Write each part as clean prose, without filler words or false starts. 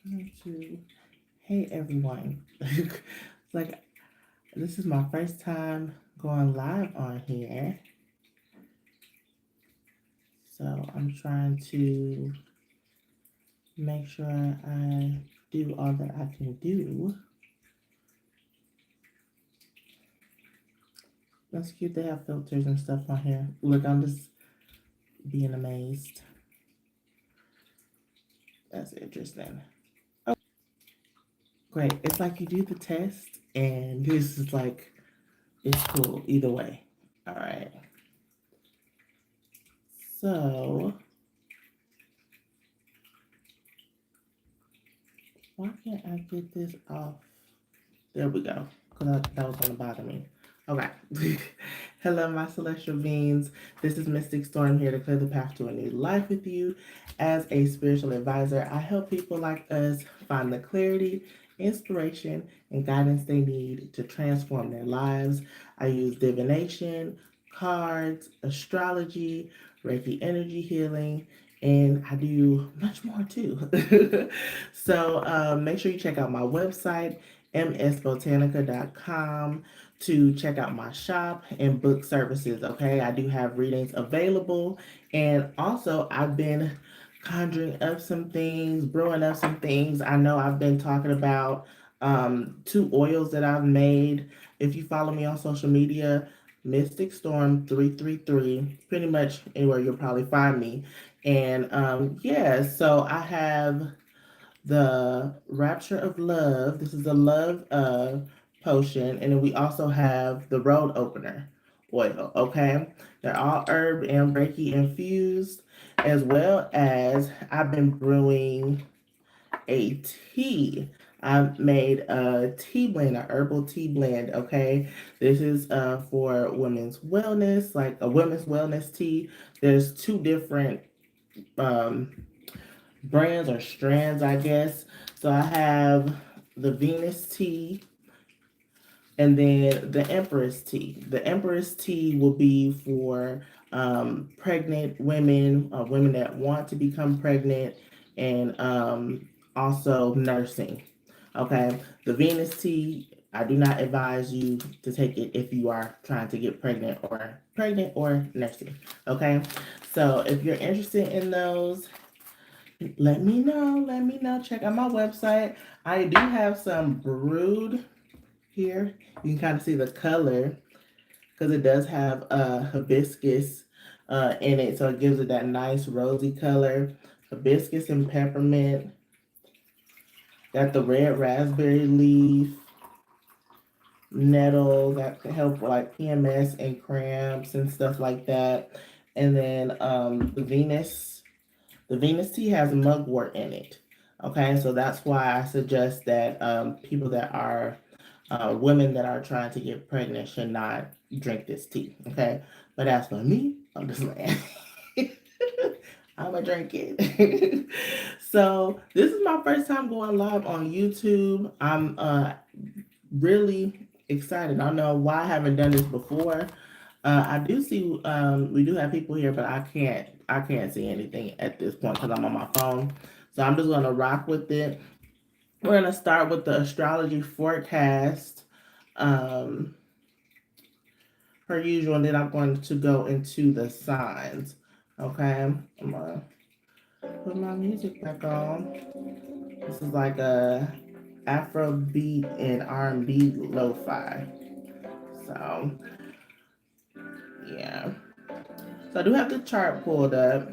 Hey everyone. It's like this is my first time going live on here. So I'm trying to make sure I do all that I can do. That's cute. They have filters and stuff on here. Look, I'm just being amazed. That's interesting. Oh, great. It's like you do the test and this is like, it's cool either way. All right. So why can't I get this off? There we go. Because that was going to bother me. Okay. Hello, my celestial beings. This is Mystic Storm here to clear the path to a new life with you. As a spiritual advisor, I help people like us find the clarity, inspiration, and guidance they need to transform their lives. I use divination, cards, astrology, Reiki energy healing, and I do much more too. So make sure you check out my website, msbotanica.com, to check out my shop and book services. Okay, I do have readings available, and also I've been conjuring up some things, brewing up some things. I know I've been talking about two oils that I've made. If you follow me on social media, Mystic Storm 333, pretty much anywhere you'll probably find me. And yeah, so I have the Rapture of Love. This is a love potion. And then we also have the Road Opener oil. Okay. They're all herb and Reiki infused, as well as I've been brewing a tea. I made a tea blend, a herbal tea blend. Okay. This is for women's wellness, like a women's wellness tea. There's two different um, brands or strands, I guess. So I have the Venus tea and then the Empress tea. The Empress tea will be for pregnant women, women that want to become pregnant, and also nursing. Okay, the Venus tea. I do not advise you to take it if you are trying to get pregnant or nursing. Okay, so if you're interested in those, let me know. Let me know. Check out my website. I do have some brewed here. You can kind of see the color because it does have hibiscus in it. So it gives it that nice rosy color. Hibiscus and peppermint. Got the red raspberry leaf, nettle that can help with like PMS and cramps and stuff like that. And then the Venus tea has mugwort in it. Okay, so that's why I suggest that people that are women that are trying to get pregnant should not drink this tea. Okay, but as for me, I'm just like, I'm gonna drink it. So this is my first time going live on YouTube. I'm really excited. I don't know why I haven't done this before. I do see we do have people here, but I can't see anything at this point because I'm on my phone. So I'm just gonna rock with it. We're gonna start with the astrology forecast, um, per usual, and then I'm going to go into the signs. Okay, I'm gonna put my music back on. This is like a Afrobeat and R&B lo-fi. So yeah. So I do have the chart pulled up.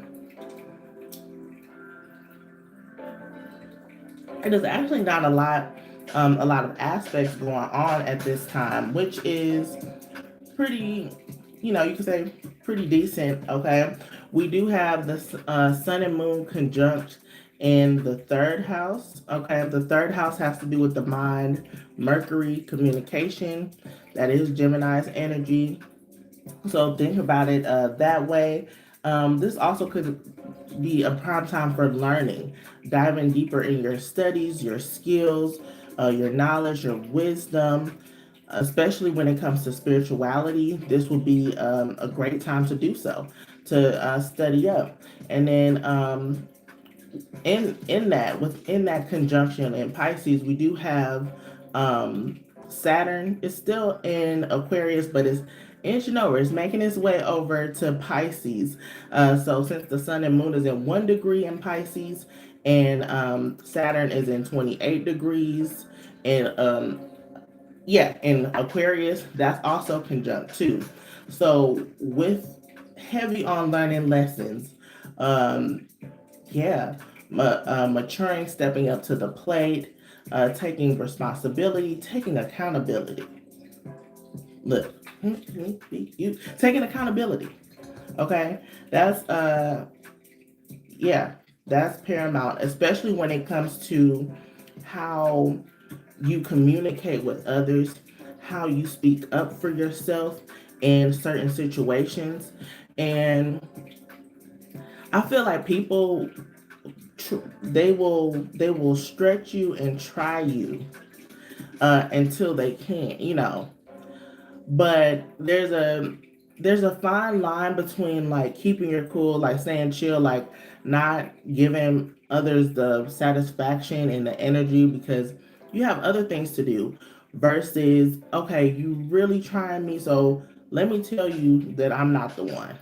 It is actually not a lot of aspects going on at this time, which is pretty, you could say pretty decent. Okay, we do have the Sun and Moon conjunct in the third house. Okay, the third house has to do with the mind, Mercury, communication. That is Gemini's energy. So think about it that way. This also could be a prime time for learning, diving deeper in your studies, your skills, your knowledge, your wisdom, especially when it comes to spirituality. This will be a great time to do so, to study up. And then within that conjunction in Pisces, we do have Saturn is still in Aquarius, but it's inching over. It's making its way over to Pisces. So since the Sun and Moon is in 1 degree in Pisces, and Saturn is in 28 degrees, and yeah, in Aquarius, that's also conjunct too. So with heavy on learning lessons, um, yeah, maturing, stepping up to the plate, taking responsibility, taking accountability. Look, you taking accountability. Okay, that's yeah, that's paramount, especially when it comes to how you communicate with others, how you speak up for yourself in certain situations, and I feel like people they will stretch you and try you until they can't, but there's a fine line between like keeping your cool, like staying chill, like not giving others the satisfaction and the energy because you have other things to do versus okay, you really trying me, so let me tell you that I'm not the one,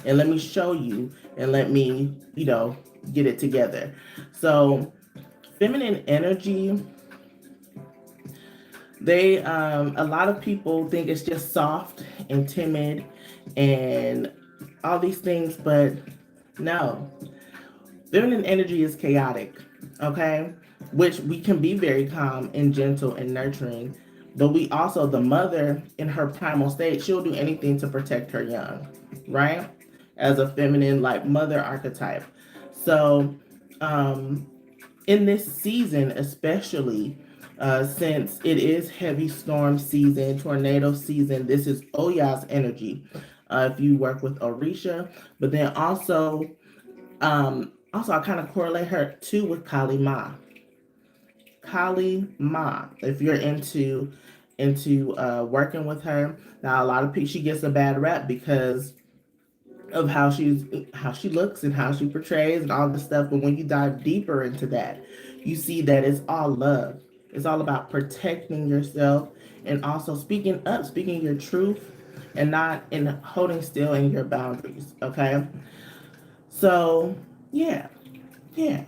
and let me show you, and let me get it together. So feminine energy, they a lot of people think it's just soft and timid and all these things, but no. Feminine energy is chaotic, okay? Which we can be very calm and gentle and nurturing, but we also, the mother in her primal state, she'll do anything to protect her young, right? As a feminine, like mother archetype. So, um, in this season, especially since it is heavy storm season, tornado season, this is Oya's energy. If you work with Orisha, but then also I kind of correlate her too with Kali Ma. Kali Ma. If you're into working with her, now a lot of people, she gets a bad rap because of how she looks and how she portrays and all this stuff. But when you dive deeper into that, you see that it's all love. It's all about protecting yourself and also speaking up, speaking your truth, and not in holding still in your boundaries. Okay, so yeah, yeah.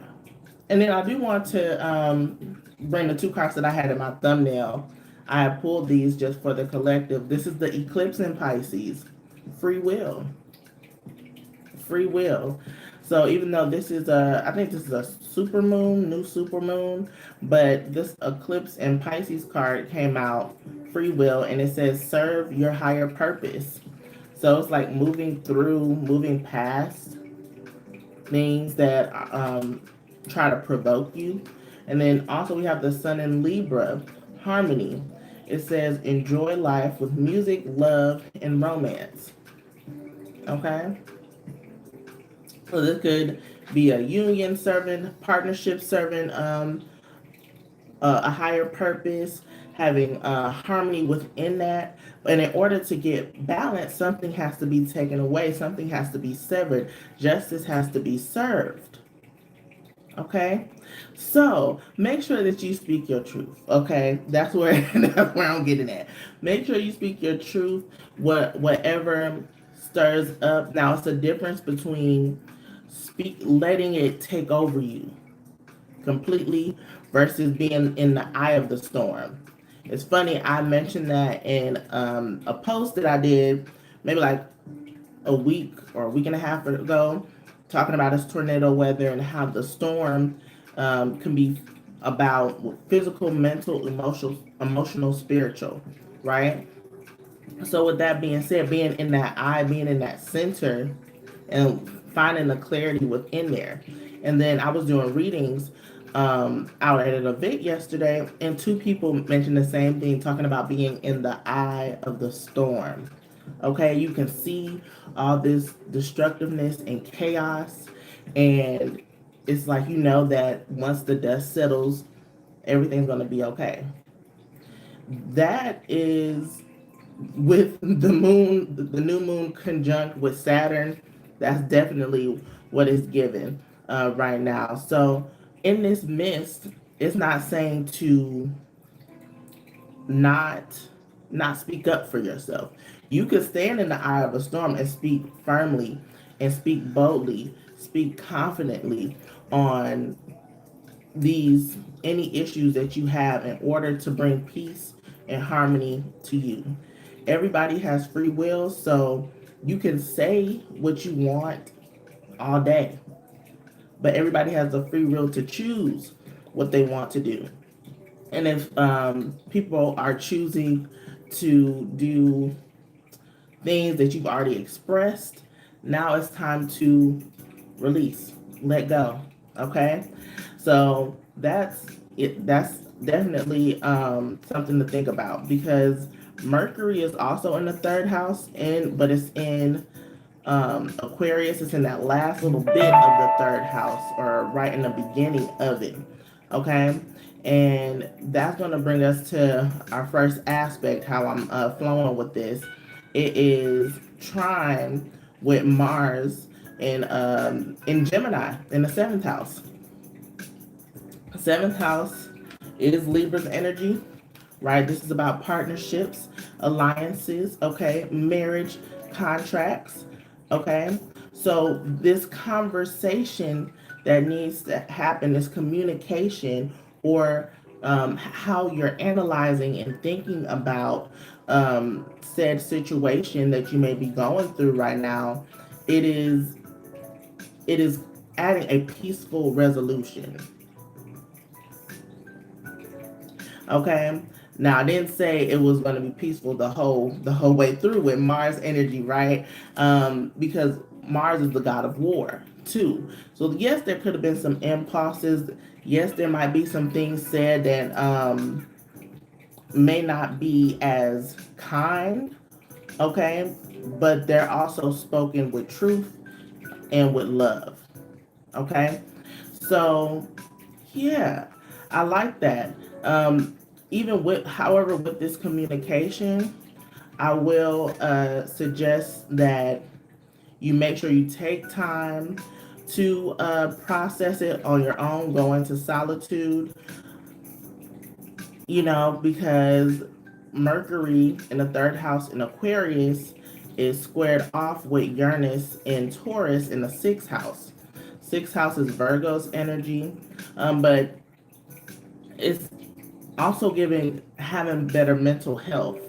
And then I do want to bring the two cards that I had in my thumbnail. I have pulled these just for the collective. This is the eclipse in Pisces, free will, free will. So even though this is I think this is a super moon, new super moon, but this eclipse in Pisces card came out, free will, and it says serve your higher purpose. So it's like moving through, moving past things that try to provoke you. And then also we have the sun in Libra, harmony. It says enjoy life with music, love, and romance. Okay? So this could be a union serving, partnership serving a higher purpose, having harmony within that. And in order to get balance, something has to be taken away, something has to be severed, justice has to be served. Okay, so make sure that you speak your truth. Okay, that's where that's where I'm getting at. Make sure you speak your truth. Whatever stirs up. Now it's a difference between letting it take over you completely versus being in the eye of the storm. It's funny, I mentioned that in a post that I did maybe like a week or a week and a half ago, talking about this tornado weather and how the storm can be about physical, mental, emotional, spiritual, right? So with that being said, being in that eye, being in that center, and finding the clarity within there. And then I was doing readings out at an event yesterday, and two people mentioned the same thing, talking about being in the eye of the storm. Okay, you can see all this destructiveness and chaos, and it's like that once the dust settles, everything's going to be okay. That is with the moon, the new moon conjunct with Saturn. That's definitely what is given. right now. So in this mist, it's not saying to not not speak up for yourself. You could stand in the eye of a storm and speak firmly and speak boldly, speak confidently on these any issues that you have in order to bring peace and harmony to you. Everybody has free will, so you can say what you want all day, but everybody has the free will to choose what they want to do. And if people are choosing to do things that you've already expressed, now it's time to release, let go. Okay, so that's it. That's definitely something to think about, because Mercury is also in the third house, and but it's in Aquarius. Is in that last little bit of the third house, or right in the beginning of it. Okay, and that's going to bring us to our first aspect. How I'm flowing with this. It is trine with Mars in Gemini in the seventh house. Seventh house is Libra's energy, right? This is about partnerships, alliances, okay, marriage, contracts, okay. So this conversation that needs to happen, this communication, or how you're analyzing and thinking about said situation that you may be going through right now, it is it is adding a peaceful resolution. Okay. Now I didn't say it was going to be peaceful the whole way through with Mars energy, right? Because Mars is the god of war too. So yes, there could have been some impulses. Yes, there might be some things said that may not be as kind. Okay, but they're also spoken with truth and with love. Okay, so yeah, I like that. Even with, however, with this communication, I will suggest that you make sure you take time to process it on your own, go into solitude, because Mercury in the third house in Aquarius is squared off with Uranus in Taurus in the sixth house. Sixth house is Virgo's energy, but it's also giving having better mental health.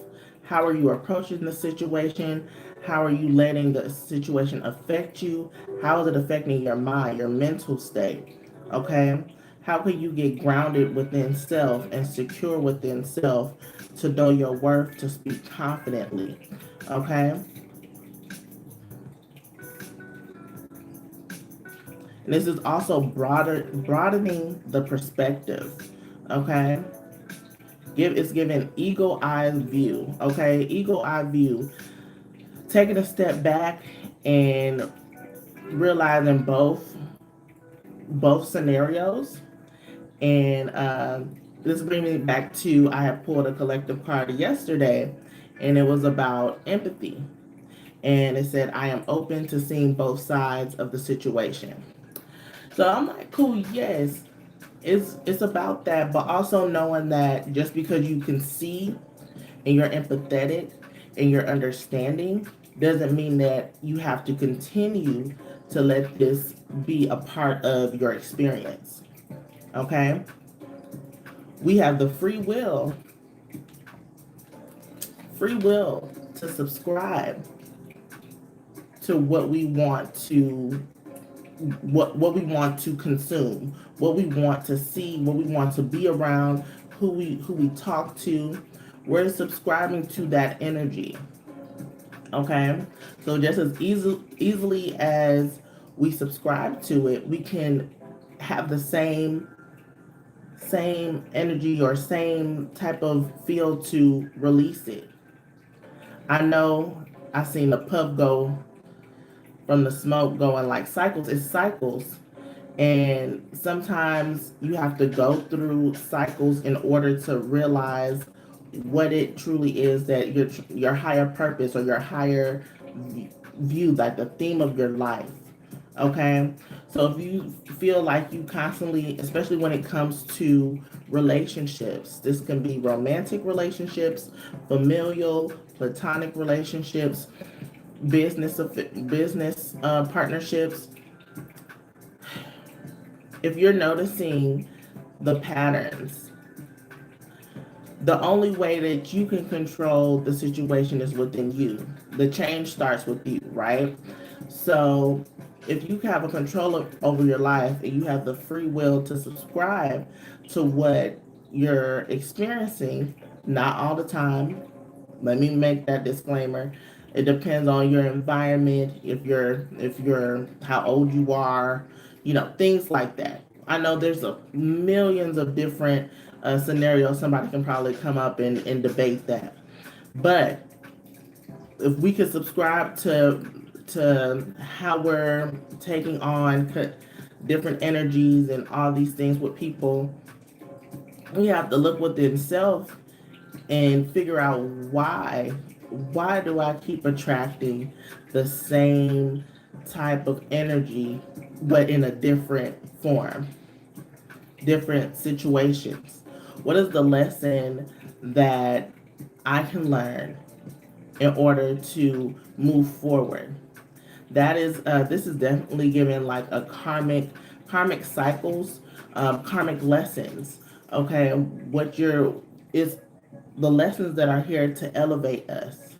How are you approaching the situation? How are you letting the situation affect you? How is it affecting your mind, your mental state? Okay, how can you get grounded within self and secure within self to know your worth, to speak confidently? Okay, and this is also broadening the perspective. Okay, it's giving eagle eye view. Okay, eagle eye view, taking a step back and realizing both scenarios. And this brings me back to, I have pulled a collective card yesterday, and it was about empathy. And it said, I am open to seeing both sides of the situation. So I'm like, cool, yes, it's about that, but also knowing that just because you can see and you're empathetic and you're understanding doesn't mean that you have to continue to let this be a part of your experience. Okay? We have the free will to subscribe to what we want to consume, what we want to see, what we want to be around, who we talk to. We're subscribing to that energy. Okay, so just as easily as we subscribe to it, we can have the same energy or same type of feel to release it. I know I seen the puff go from the smoke going like cycles. It's cycles. And sometimes you have to go through cycles in order to realize what it truly is that your higher purpose or your higher view, like the theme of your life. Okay? So if you feel like you constantly, especially when it comes to relationships, this can be romantic relationships, familial, platonic relationships, business partnerships. If you're noticing the patterns, the only way that you can control the situation is within you. The change starts with you, right? So if you have a control over your life and you have the free will to subscribe to what you're experiencing, not all the time. Let me make that disclaimer. It depends on your environment, if you're how old you are, things like that. I know there's millions of different scenarios. Somebody can probably come up and debate that. But if we could subscribe to how we're taking on different energies and all these things with people, we have to look within self and figure out why do I keep attracting the same type of energy but in a different form, different situations. What is the lesson that I can learn in order to move forward? That is this is definitely giving like a karmic cycles, karmic lessons. Okay, what you're is the lessons that are here to elevate us.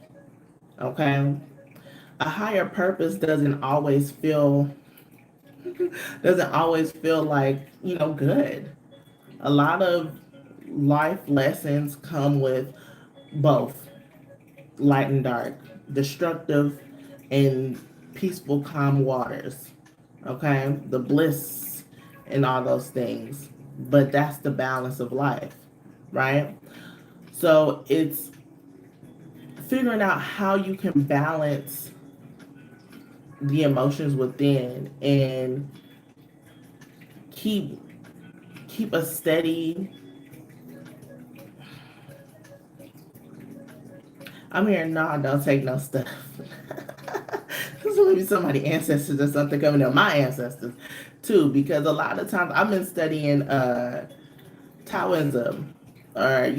Okay, a higher purpose doesn't always feel like good. A lot of life lessons come with both light and dark, destructive and peaceful, calm waters. Okay, the bliss and all those things. But that's the balance of life, right? So it's figuring out how you can balance the emotions within and keep keep a steady. I'm hearing no, don't take no stuff. So maybe somebody ancestors or something coming up. My ancestors too, because a lot of times I've been studying Taoism, or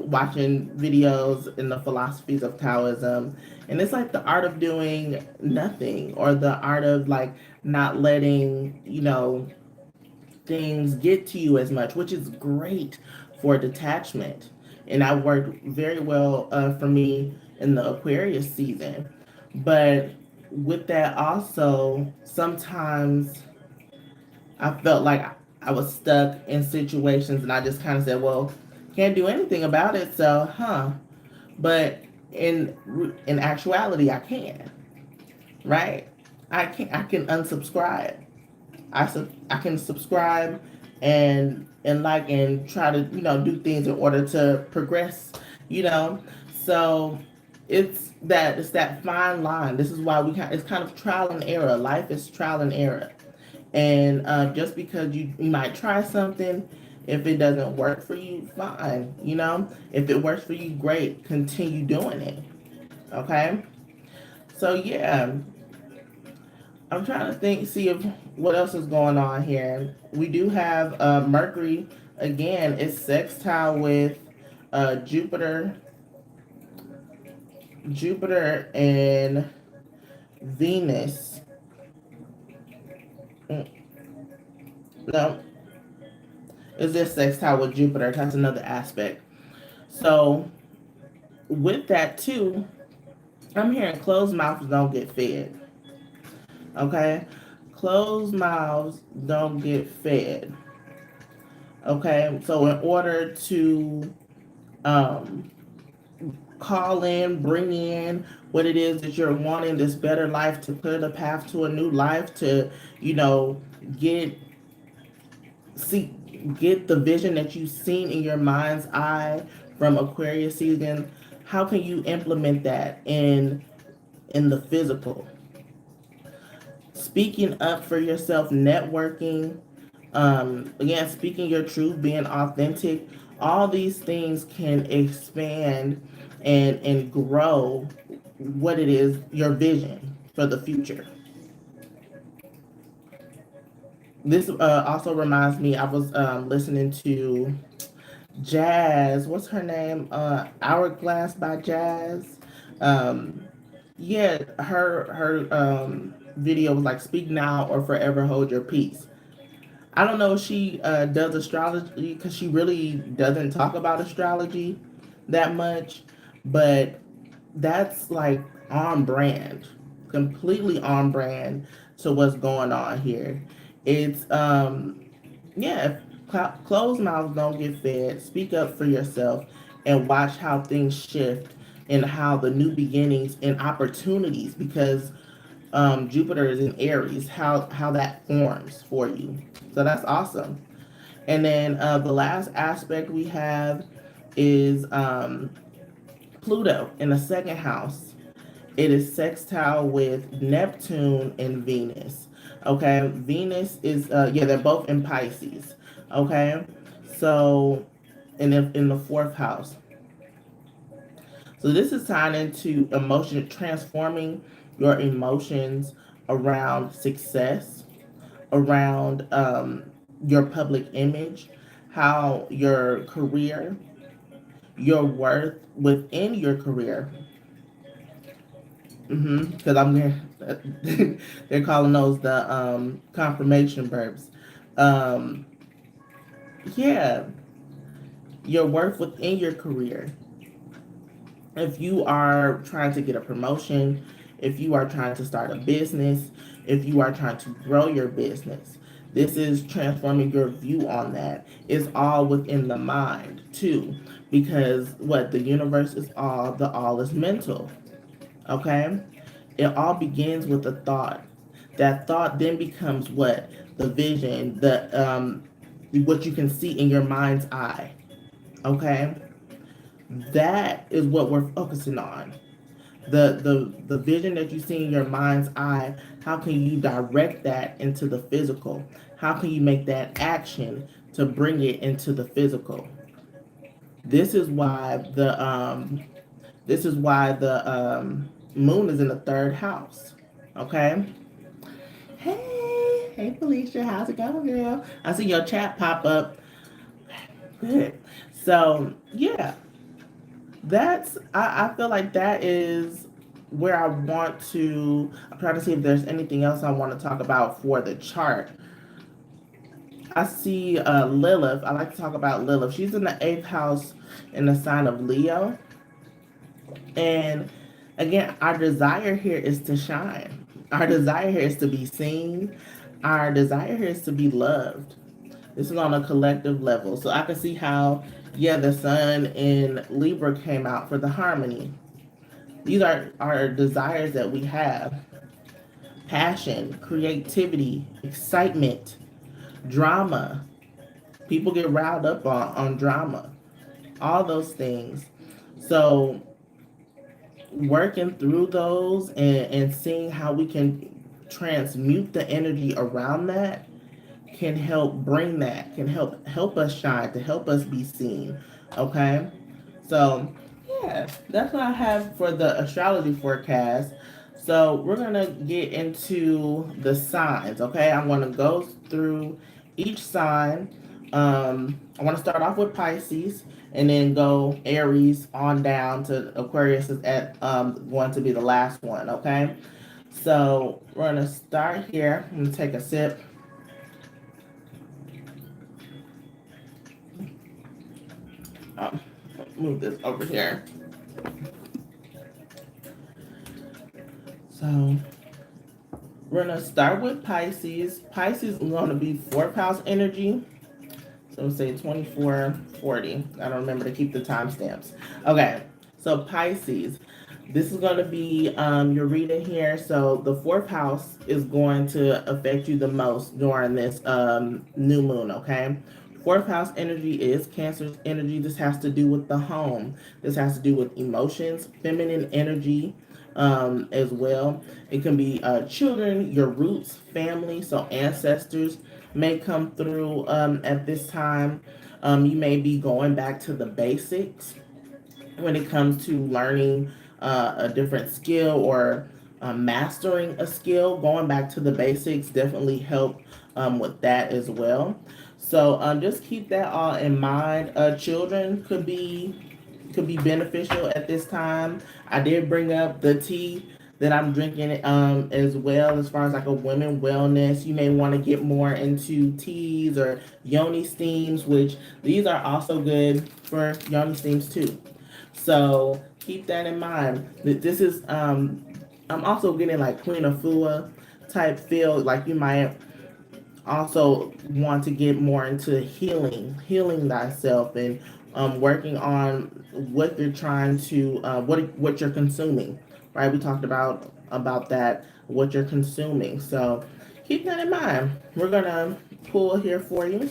watching videos in the philosophies of Taoism, and it's like the art of doing nothing, or the art of like not letting things get to you as much, which is great for detachment. And that worked very well for me in the Aquarius season. But with that, also, sometimes I felt like I was stuck in situations and I just kind of said, well, can't do anything about it. So, but in actuality, I can, right? I can unsubscribe. I can subscribe and try to do things in order to progress, you know. So it's that fine line. This is why it's kind of trial and error. Life is trial and error, and just because you might try something, if it doesn't work for you, fine. If it works for you, great. Continue doing it. Okay. So yeah, I'm trying to see if what else is going on here. We do have Mercury again. It's sextile with Jupiter, and Venus. Mm, No, is this sextile with Jupiter? That's another aspect. So with that too, I'm hearing closed mouths don't get fed. Okay, closed mouths don't get fed. Okay, so in order to um, call in, bring in what it is that you're wanting, this better life, to clear the path to a new life, to you know get see get the vision that you've seen in your mind's eye from Aquarius season. How can you implement that in the physical? Speaking up for yourself, networking, again, speaking your truth, being authentic. All these things can expand and grow what it is, your vision for the future. This also reminds me, I was listening to Jazz. What's her name? Hourglass by Jazz. Um, yeah, her video was like "Speak Now or Forever Hold Your Peace." I don't know if she does astrology because she really doesn't talk about astrology that much, but that's like on brand, completely on brand to what's going on here. It's yeah, if closed mouths don't get fed. Speak up for yourself and watch how things shift and how the new beginnings and opportunities, because Jupiter is in Aries, how that forms for you. So that's awesome. And then the last aspect we have is Pluto in the second house. It is sextile with Neptune and Venus. Okay, Venus is yeah, they're both in Pisces. Okay, so in the fourth house. So this is tied into emotion, transforming your emotions around success, around your public image, how your career, your worth within your career. Because I'm they're calling those the confirmation verbs. Um, yeah, your worth within your career. If you are trying to get a promotion, if you are trying to start a business, if you are trying to grow your business, this is transforming your view on that. It's all within the mind too, because what the universe is all is mental. Okay, it all begins with a thought. That thought then becomes what the vision, the what you can see in your mind's eye. Okay, that is what we're focusing on. The vision that you see in your mind's eye, how can you direct that into the physical? How can you make that action to bring it into the physical? This is why the moon is in the third house. Okay. Hey Felicia, how's it going, girl? I see your chat pop up. Good. So yeah, I feel like that is where I want to. I'm trying to see if there's anything else I want to talk about for the chart. I see Lilith. I like to talk about Lilith. She's in the eighth house in the sign of Leo. And again, our desire here is to shine. Our desire here is to be seen. Our desire here is to be loved. This is on a collective level. So I can see how, yeah, the sun in Libra came out for the harmony. These are our desires that we have: passion, creativity, excitement, drama. People get riled up on drama, all those things. So, working through those and seeing how we can transmute the energy around that can help bring that, can help us shine, to help us be seen. Okay, so yeah, that's what I have for the astrology forecast. So we're gonna get into the signs. Okay, I'm gonna go through each sign. I want to start off with Pisces and then go Aries on down to Aquarius is at going to be the last one. Okay, so we're gonna start here. I'm gonna take a sip. um, Move this over here. So we're gonna start with Pisces. Pisces is gonna be fourth house energy. So say 2440. I don't remember to keep the timestamps. Okay, so Pisces. This is going to be your reading here. So the fourth house is going to affect you the most during this new moon. Okay, fourth house energy is Cancer's energy. This has to do with the home. This has to do with emotions, feminine energy, as well. It can be children, your roots, family, so ancestors may come through at this time. You may be going back to the basics when it comes to learning a different skill or mastering a skill, going back to the basics definitely help with that as well. So just keep that all in mind. Children could be beneficial at this time. I did bring up the tea that I'm drinking as well, as far as like a women wellness. You may want to get more into teas or yoni steams, which these are also good for yoni steams too. So keep that in mind. This is I'm also getting like Queen Afua type feel, like you might also want to get more into healing thyself, and working on what you're trying to what you're consuming, right? We talked about that, what you're consuming. So keep that in mind. We're gonna pull here for you.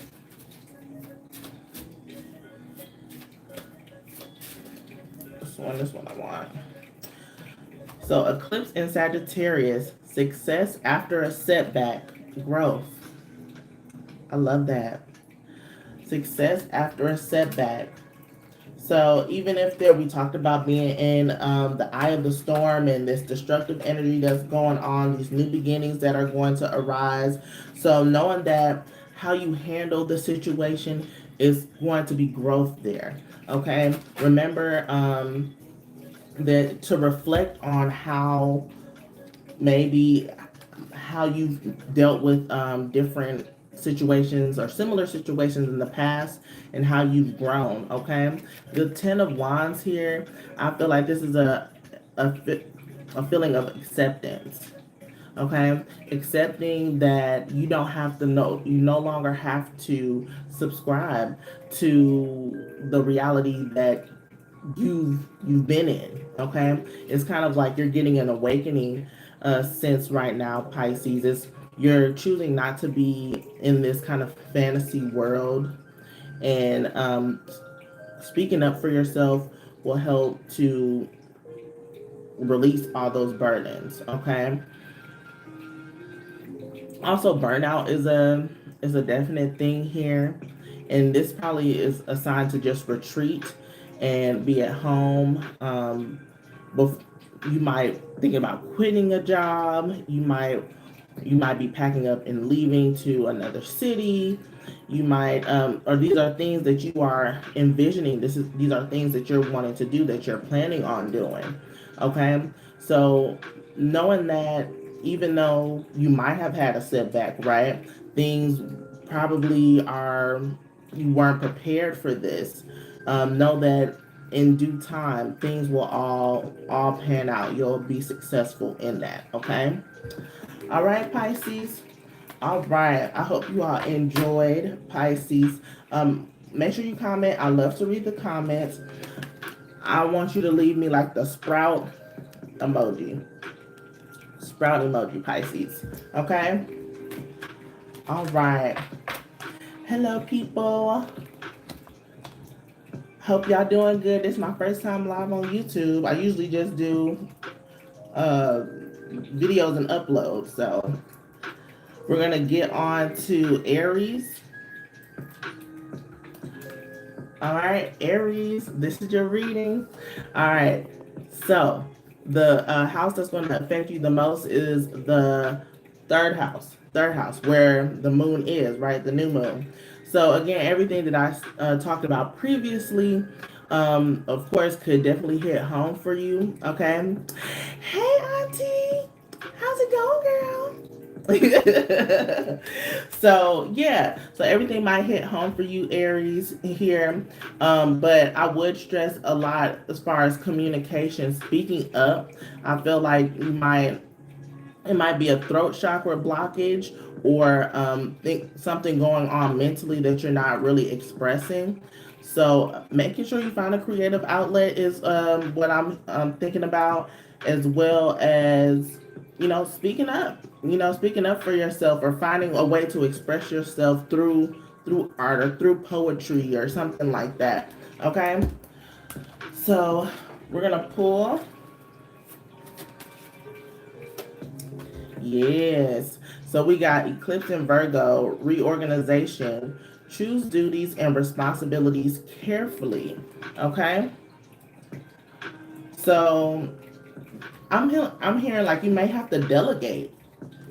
This one I want. So eclipse in Sagittarius, success after a setback, growth. I love that. Success after a setback. So even if we talked about being in the eye of the storm and this destructive energy that's going on, these new beginnings that are going to arise. So knowing that how you handle the situation is going to be growth there. Okay. Remember that to reflect on how maybe how you've dealt with different situations or similar situations in the past and how you've grown. Okay, the Ten of Wands here, I feel like this is a, a feeling of acceptance. Okay, accepting that you don't have to know, you no longer have to subscribe to the reality that you've been in. Okay, it's kind of like you're getting an awakening sense right now, Pisces. It's you're choosing not to be in this kind of fantasy world, and speaking up for yourself will help to release all those burdens. Okay, also burnout is a definite thing here, and this probably is a sign to just retreat and be at home. You might think about quitting a job. You might be packing up and leaving to another city. You might or these are things that you are envisioning. These are things that you're wanting to do, that you're planning on doing. Okay, so knowing that, even though you might have had a setback, right? Things probably are, you weren't prepared for this. Know that in due time things will all pan out. You'll be successful in that. Okay. All right, Pisces. All right. I hope you all enjoyed, Pisces. Make sure you comment. I love to read the comments. I want you to leave me like the sprout emoji. Sprout emoji, Pisces. Okay? All right. Hello, people. Hope y'all doing good. This is my first time live on YouTube. I usually just do videos and upload. So we're going to get on to Aries. All right, Aries, this is your reading. All right. So the house that's going to affect you the most is the third house, where the moon is, right? The new moon. So again, everything that I talked about previously, of course, could definitely hit home for you. Okay. Hey, Auntie, how's it going, girl? So yeah, so everything might hit home for you, Aries, here. But I would stress a lot as far as communication, speaking up. I feel like it might be a throat chakra blockage, or something going on mentally that you're not really expressing. So making sure you find a creative outlet is what I'm thinking about, as well as speaking up. Speaking up for yourself, or finding a way to express yourself through art or through poetry or something like that. Okay, so we're gonna pull. Yes. So we got Eclipse in Virgo, reorganization. Choose duties and responsibilities carefully. Okay. So I'm hearing like you may have to delegate.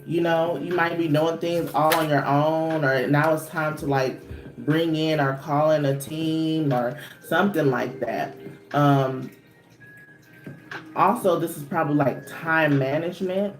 You know, you might be doing things all on your own, or now it's time to like bring in or call in a team or something like that. Um, Also, this is probably like time management.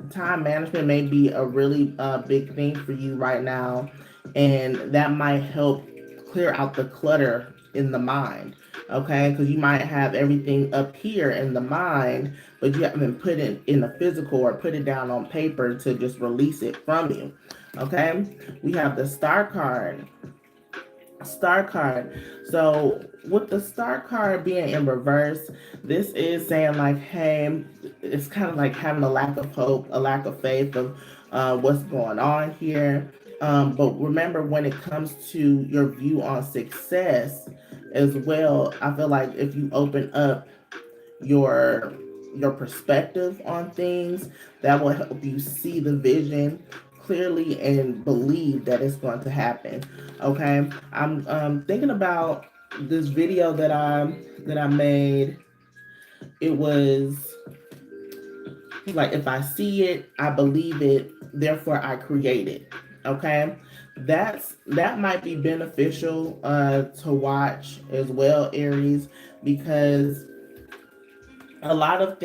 Time management may be a really big thing for you right now, and that might help clear out the clutter in the mind. Okay, because you might have everything up here in the mind, but you haven't put it in the physical or put it down on paper to just release it from you. Okay, we have the star card. Star card. So with the star card being in reverse, this is saying like, hey, it's kind of like having a lack of hope, a lack of faith of what's going on here. But remember, when it comes to your view on success as well, I feel like if you open up your your perspective on things, that will help you see the vision clearly and believe that it's going to happen. Okay, I'm thinking about this video that I made. It was like, if I see it, I believe it, therefore I create it. Okay, that might be beneficial to watch as well, Aries, because a lot of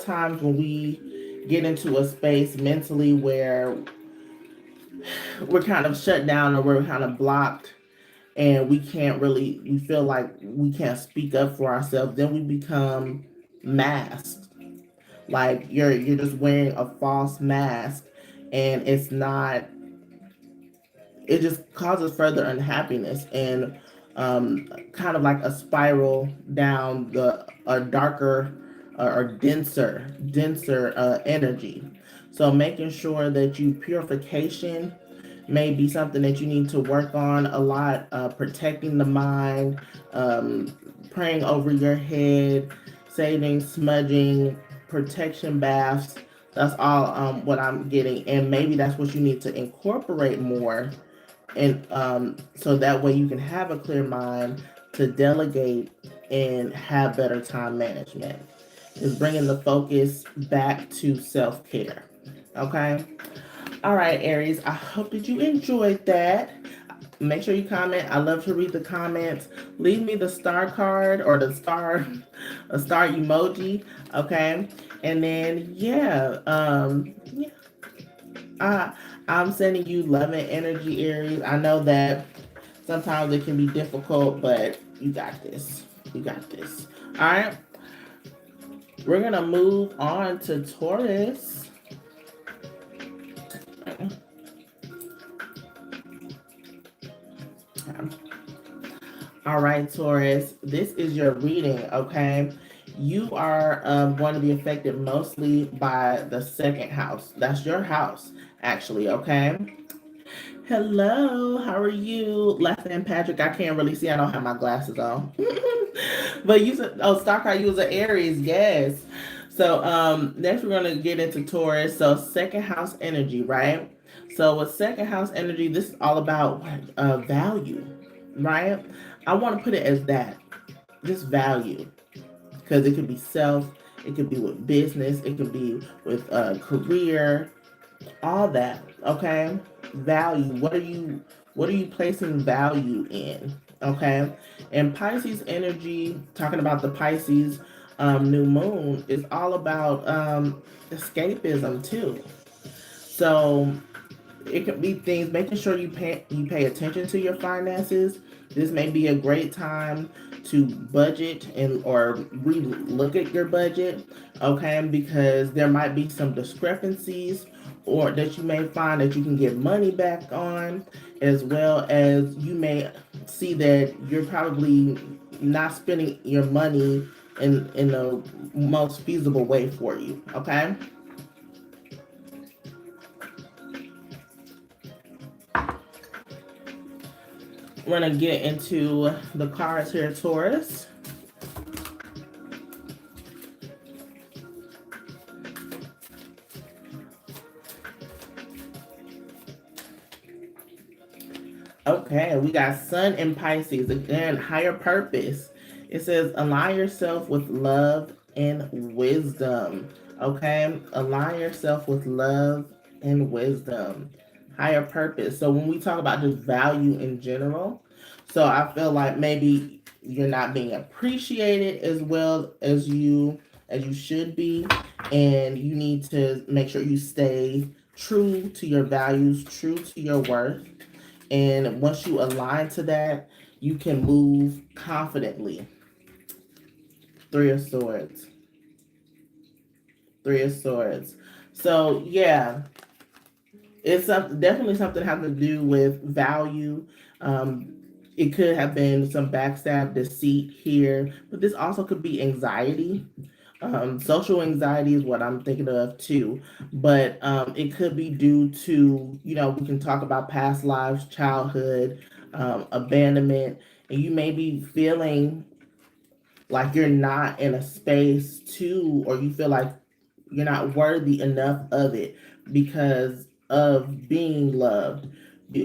times when we get into a space mentally where we're kind of shut down or we're kind of blocked, and we feel like we can't speak up for ourselves, then we become masked. Like you're just wearing a false mask, and it just causes further unhappiness and kind of like a spiral down the a darker or denser energy. So making sure that you purification may be something that you need to work on a lot. Protecting the mind, praying over your head, saving, smudging, protection baths. That's all what I'm getting, and maybe that's what you need to incorporate more, and so that way you can have a clear mind to delegate and have better time management. Is bringing the focus back to self-care. Okay. All right, Aries, I hope that you enjoyed that. Make sure you comment. I love to read the comments. Leave me the star card or the star a star emoji. Okay. And then yeah, I, I'm sending you love and energy, Aries. I know that sometimes it can be difficult, but you got this. You got this. All right. We're going to move on to Taurus. All right, Taurus. This is your reading, okay? You are going to be affected mostly by the second house. That's your house, actually, okay? Hello, how are you? Leslie and Patrick, I can't really see. I don't have my glasses on. But you said, oh, Stockard, you was an Aries, yes. So next we're gonna get into Taurus. So second house energy, right? So with second house energy, this is all about value, right? I want to put it as that, just value, because it could be self, it could be with business, it could be with career, all that. Okay, value. What are you placing value in? Okay, and Pisces energy, talking about the Pisces new moon, is all about escapism too. So it could be things, making sure you pay attention to your finances. This may be a great time to budget and or re-look at your budget, okay? Because there might be some discrepancies or that you may find that you can get money back on, as well as you may see that you're probably not spending your money in the most feasible way for you, okay? We're going to get into the cards here, Taurus. Okay, we got Sun and Pisces. Again, higher purpose. It says, align yourself with love and wisdom. Okay, align yourself with love and wisdom, higher purpose. So when we talk about just value in general, so I feel like maybe you're not being appreciated as well as you should be, and you need to make sure you stay true to your values, true to your worth. And once you align to that, you can move confidently. Three of Swords. Three of Swords. So yeah, it's definitely something having to do with value. Um, it could have been some backstab, deceit here, but this also could be anxiety. Social anxiety is what I'm thinking of too, but it could be due to, we can talk about past lives, childhood, abandonment, and you may be feeling like you're not in a space to, or you feel like you're not worthy enough of it because of being loved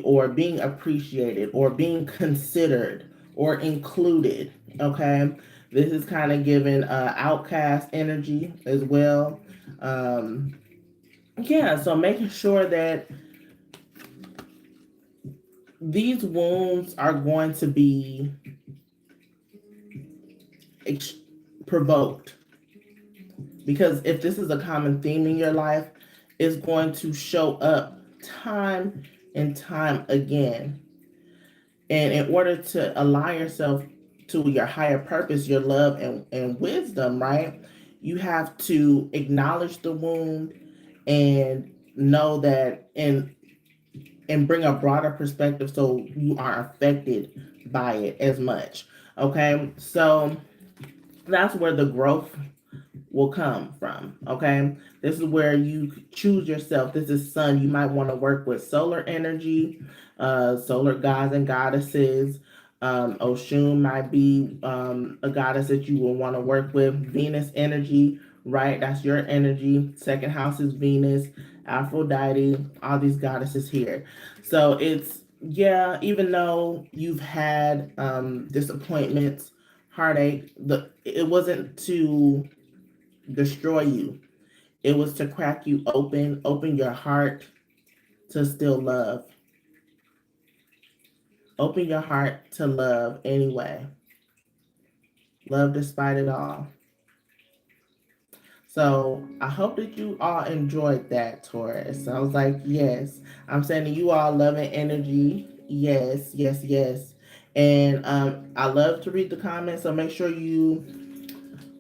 or being appreciated or being considered or included. Okay. This is kind of giving outcast energy as well. Um, yeah. So making sure that these wounds are going to be ex- provoked, because if this is a common theme in your life, it's going to show up time and time again. And in order to align yourself to your higher purpose, your love and wisdom, right? You have to acknowledge the wound and know that, and bring a broader perspective so you aren't affected by it as much. Okay. So that's where the growth will come from. Okay. This is where you choose yourself. This is sun. You might want to work with solar energy, solar gods and goddesses. Oshun might be a goddess that you will want to work with. Venus energy, right? That's your energy. Second house is Venus, Aphrodite, all these goddesses here. So it's, yeah, even though you've had disappointments, heartache, it wasn't to destroy you. It was to crack you open, open your heart to still love. Open your heart to love anyway. Love despite it all. So I hope that you all enjoyed that, Taurus. I was like, yes. I'm sending you all love and energy. Yes, yes, yes. And I love to read the comments, so make sure you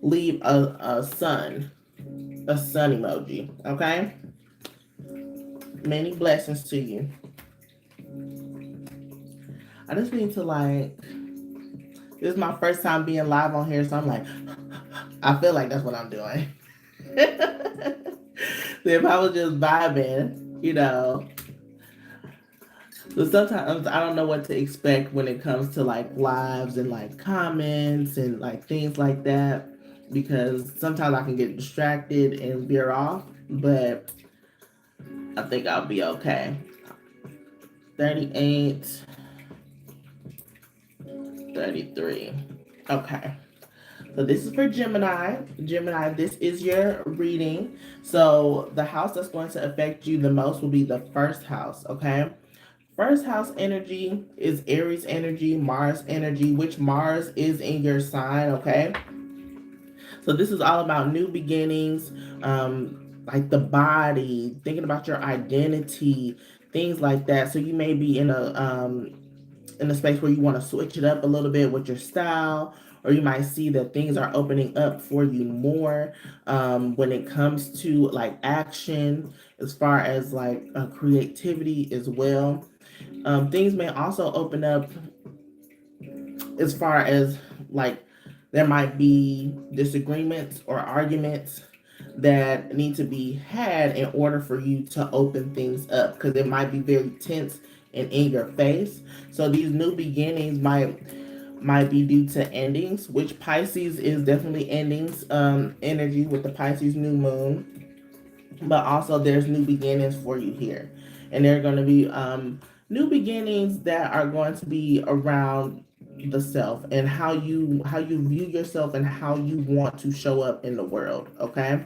leave a sun emoji. Okay? Many blessings to you. I just need to this is my first time being live on here, so I'm like, I feel like that's what I'm doing. If I was just vibing, so sometimes I don't know what to expect when it comes to lives and comments and things like that, because sometimes I can get distracted and veer off, but I think I'll be okay. 38, 33. Okay. So this is for Gemini. Gemini, this is your reading. So the house that's going to affect you the most will be the first house, okay? First house energy is Aries energy, Mars energy, which Mars is in your sign, okay? So this is all about new beginnings, like the body, thinking about your identity, things like that. So you may be in a space where you want to switch it up a little bit with your style, or you might see that things are opening up for you more when it comes to action, as far as creativity as well. Things may also open up as far as there might be disagreements or arguments that need to be had in order for you to open things up, because it might be very tense and in your face. So these new beginnings might be due to endings, which Pisces is definitely endings energy with the Pisces new moon. But also there's new beginnings for you here, and there are going to be new beginnings that are going to be around the self and how you view yourself and how you want to show up in the world. Okay.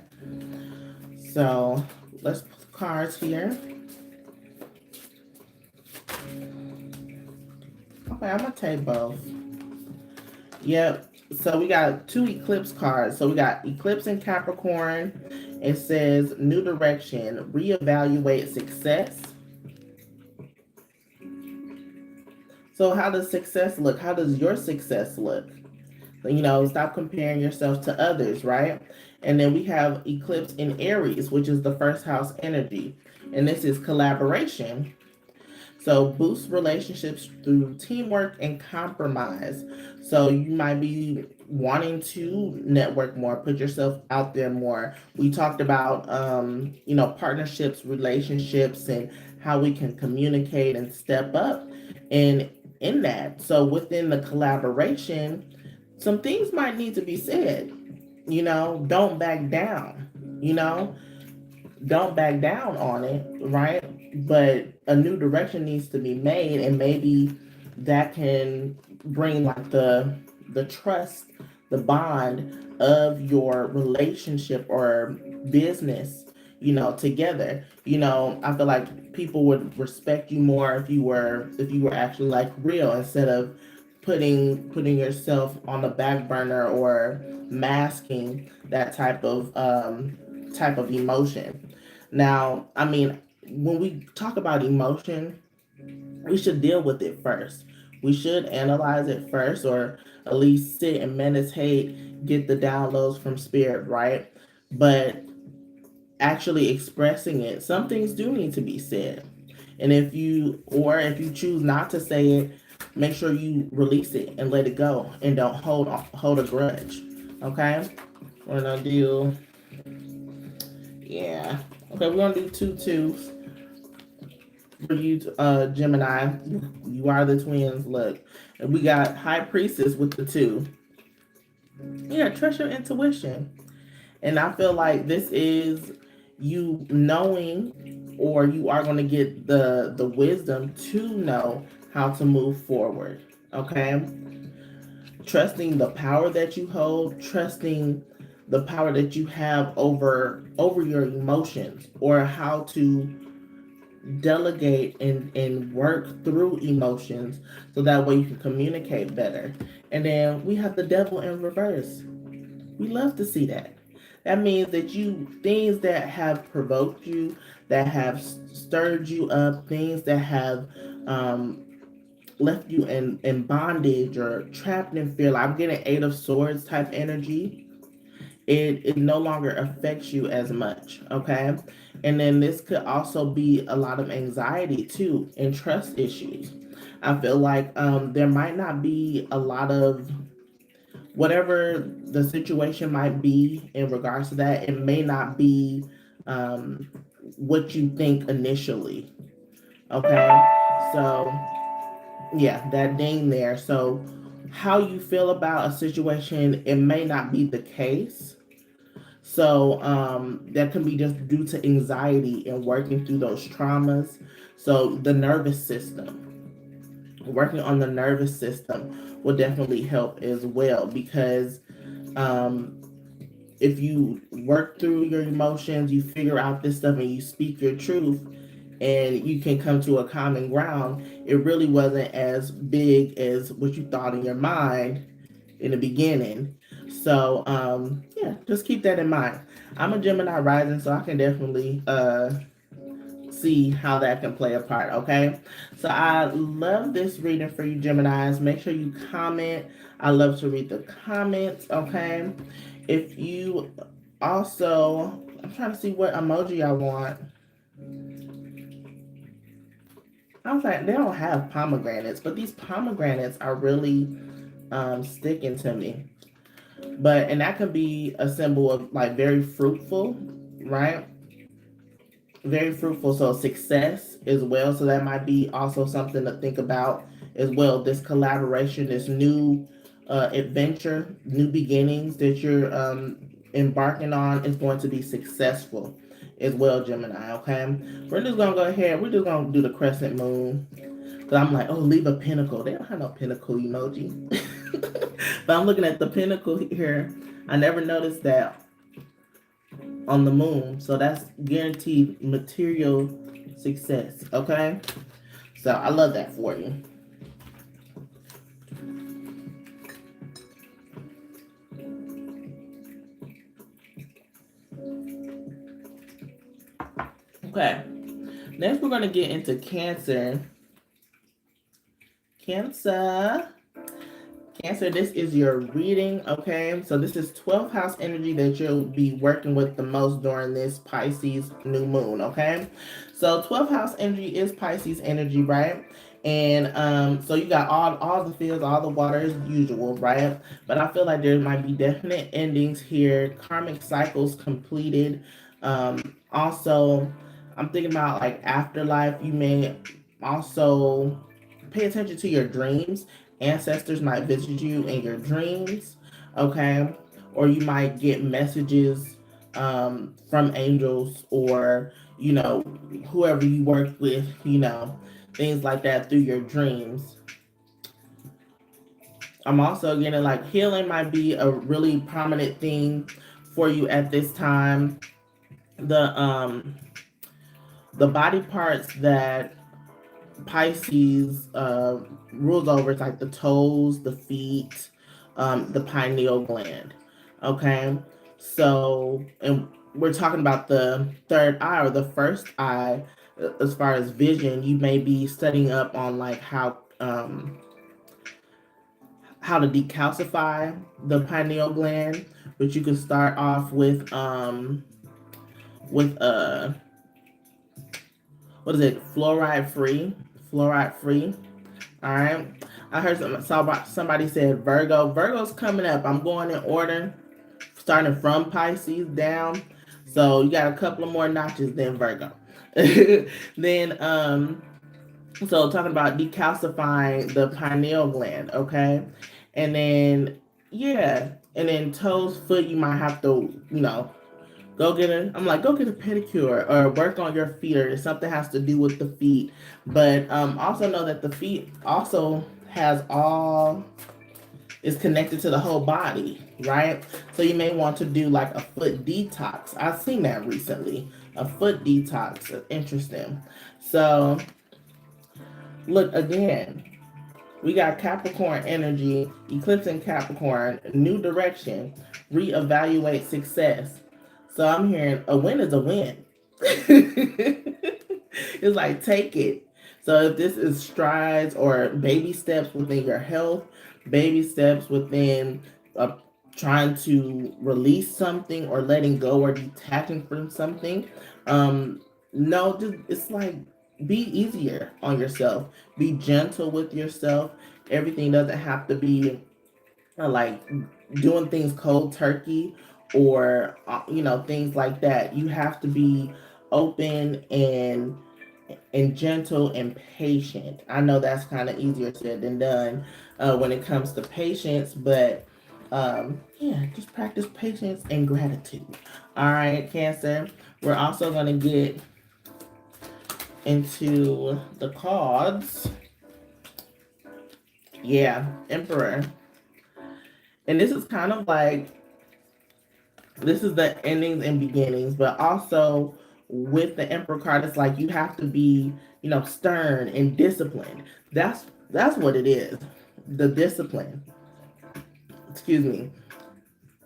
So let's put cards here. Okay, I'm gonna take both. Yep. So we got 2 eclipse cards. So we got eclipse in Capricorn. It says new direction, reevaluate success. So how does success look? How does your success look? You know, stop comparing yourself to others, right? And then we have eclipse in Aries, which is the first house energy. And this is collaboration. So boost relationships through teamwork and compromise. So you might be wanting to network more, put yourself out there more. We talked about you know, partnerships, relationships, and how we can communicate and step up in that. So within the collaboration, some things might need to be said. You know, don't back down. You know, don't back down on it, right? But a new direction needs to be made, and maybe that can bring like the trust, the bond of your relationship or business, you know, together. You know, I feel like people would respect you more if you were actually like real, instead of putting yourself on the back burner or masking that type of emotion. Now, I mean, when we talk about emotion, we should deal with it first. We should analyze it first, or at least sit and meditate, get the downloads from spirit, right? But actually expressing it, some things do need to be said. And if you choose not to say it, make sure you release it and let it go, and don't hold a grudge. Okay? We're gonna do, yeah. Okay, we're gonna do 2 2s for you, Gemini. You are the twins. Look, and we got High Priestess with the 2. Yeah, trust your intuition, and I feel like this is you knowing, or you are going to get the wisdom to know how to move forward. Okay, trusting the power that you hold, trusting the power that you have over your emotions, or how to delegate and work through emotions, so that way you can communicate better. And then we have the devil in reverse. We love to see that. That means that things that have provoked you, that have stirred you up, things that have um, left you in bondage or trapped in fear. Like, I'm getting 8 of Swords type energy. It no longer affects you as much. Okay. And then this could also be a lot of anxiety too, and trust issues. I feel like there might not be a lot of whatever the situation might be in regards to that. It may not be um, what you think initially. Okay. So yeah, that ding there. So how you feel about a situation, it may not be the case. So that can be just due to anxiety and working through those traumas. So the nervous system, working on the nervous system will definitely help as well, because um, if you work through your emotions, you figure out this stuff, and you speak your truth, and you can come to a common ground, it really wasn't as big as what you thought in your mind in the beginning. So yeah, just keep that in mind. I'm a Gemini rising, so I can definitely see how that can play a part. Okay, so I love this reading for you, Geminis. Make sure you comment. I love to read the comments. Okay, if you also, I'm trying to see what emoji I want. I was like, they don't have pomegranates, but these pomegranates are really sticking to me. But and that can be a symbol of like very fruitful, right? Very fruitful. So success as well. So that might be also something to think about as well. This collaboration, this new adventure, new beginnings that you're embarking on is going to be successful as well, Gemini. Okay, we're just gonna go ahead. We're just gonna do the crescent moon. Cause I'm like, oh, leave a pinnacle. They don't have no pinnacle emoji. But I'm looking at the pinnacle here. I never noticed that on the moon. So that's guaranteed material success. Okay. So I love that for you. Okay. Next, we're going to get into Cancer. Cancer, this is your reading, okay? So this is 12th house energy that you'll be working with the most during this Pisces new moon, okay? So 12th house energy is Pisces energy, right? And so you got all the fields, all the water as usual, right? But I feel like there might be definite endings here, karmic cycles completed. Also, I'm thinking about like afterlife. You may also pay attention to your dreams. Ancestors might visit you in your dreams, okay? Or you might get messages from angels, or, you know, whoever you work with, you know, things like that through your dreams. I'm also getting like healing might be a really prominent thing for you at this time. The body parts that Pisces rules over is like the toes, the feet, the pineal gland. Okay, so and we're talking about the third eye or the first eye. As far as vision, you may be studying up on like how to decalcify the pineal gland, but you can start off with what is it, fluoride free. All right. I heard somebody said Virgo. Virgo's coming up. I'm going in order, starting from Pisces down. So you got a couple of more notches than Virgo. Then so talking about decalcifying the pineal gland, okay? And then yeah, and then toes, foot, you might have to, you know, go get a, I'm like, go get a pedicure or work on your feet, or something has to do with the feet. But also know that the feet also has all, is connected to the whole body, right? So you may want to do like a foot detox. I've seen that recently. A foot detox. Interesting. So look again. We got Capricorn energy, eclipse in Capricorn, new direction, reevaluate success. So I'm hearing a win is a win. It's like, take it. So if this is strides or baby steps within your health, baby steps within trying to release something or letting go or detaching from something, no, just, it's like, be easier on yourself, be gentle with yourself. Everything doesn't have to be like doing things cold turkey, or you know, things like that. You have to be open and gentle and patient. I know that's kind of easier said than done when it comes to patience, but yeah, just practice patience and gratitude. All right, Cancer. We're also going to get into the cards. Yeah, Emperor. And this is kind of like, this is the endings and beginnings, but also with the Emperor card, it's like you have to be, you know, stern and disciplined. That's what it is. The discipline. Excuse me.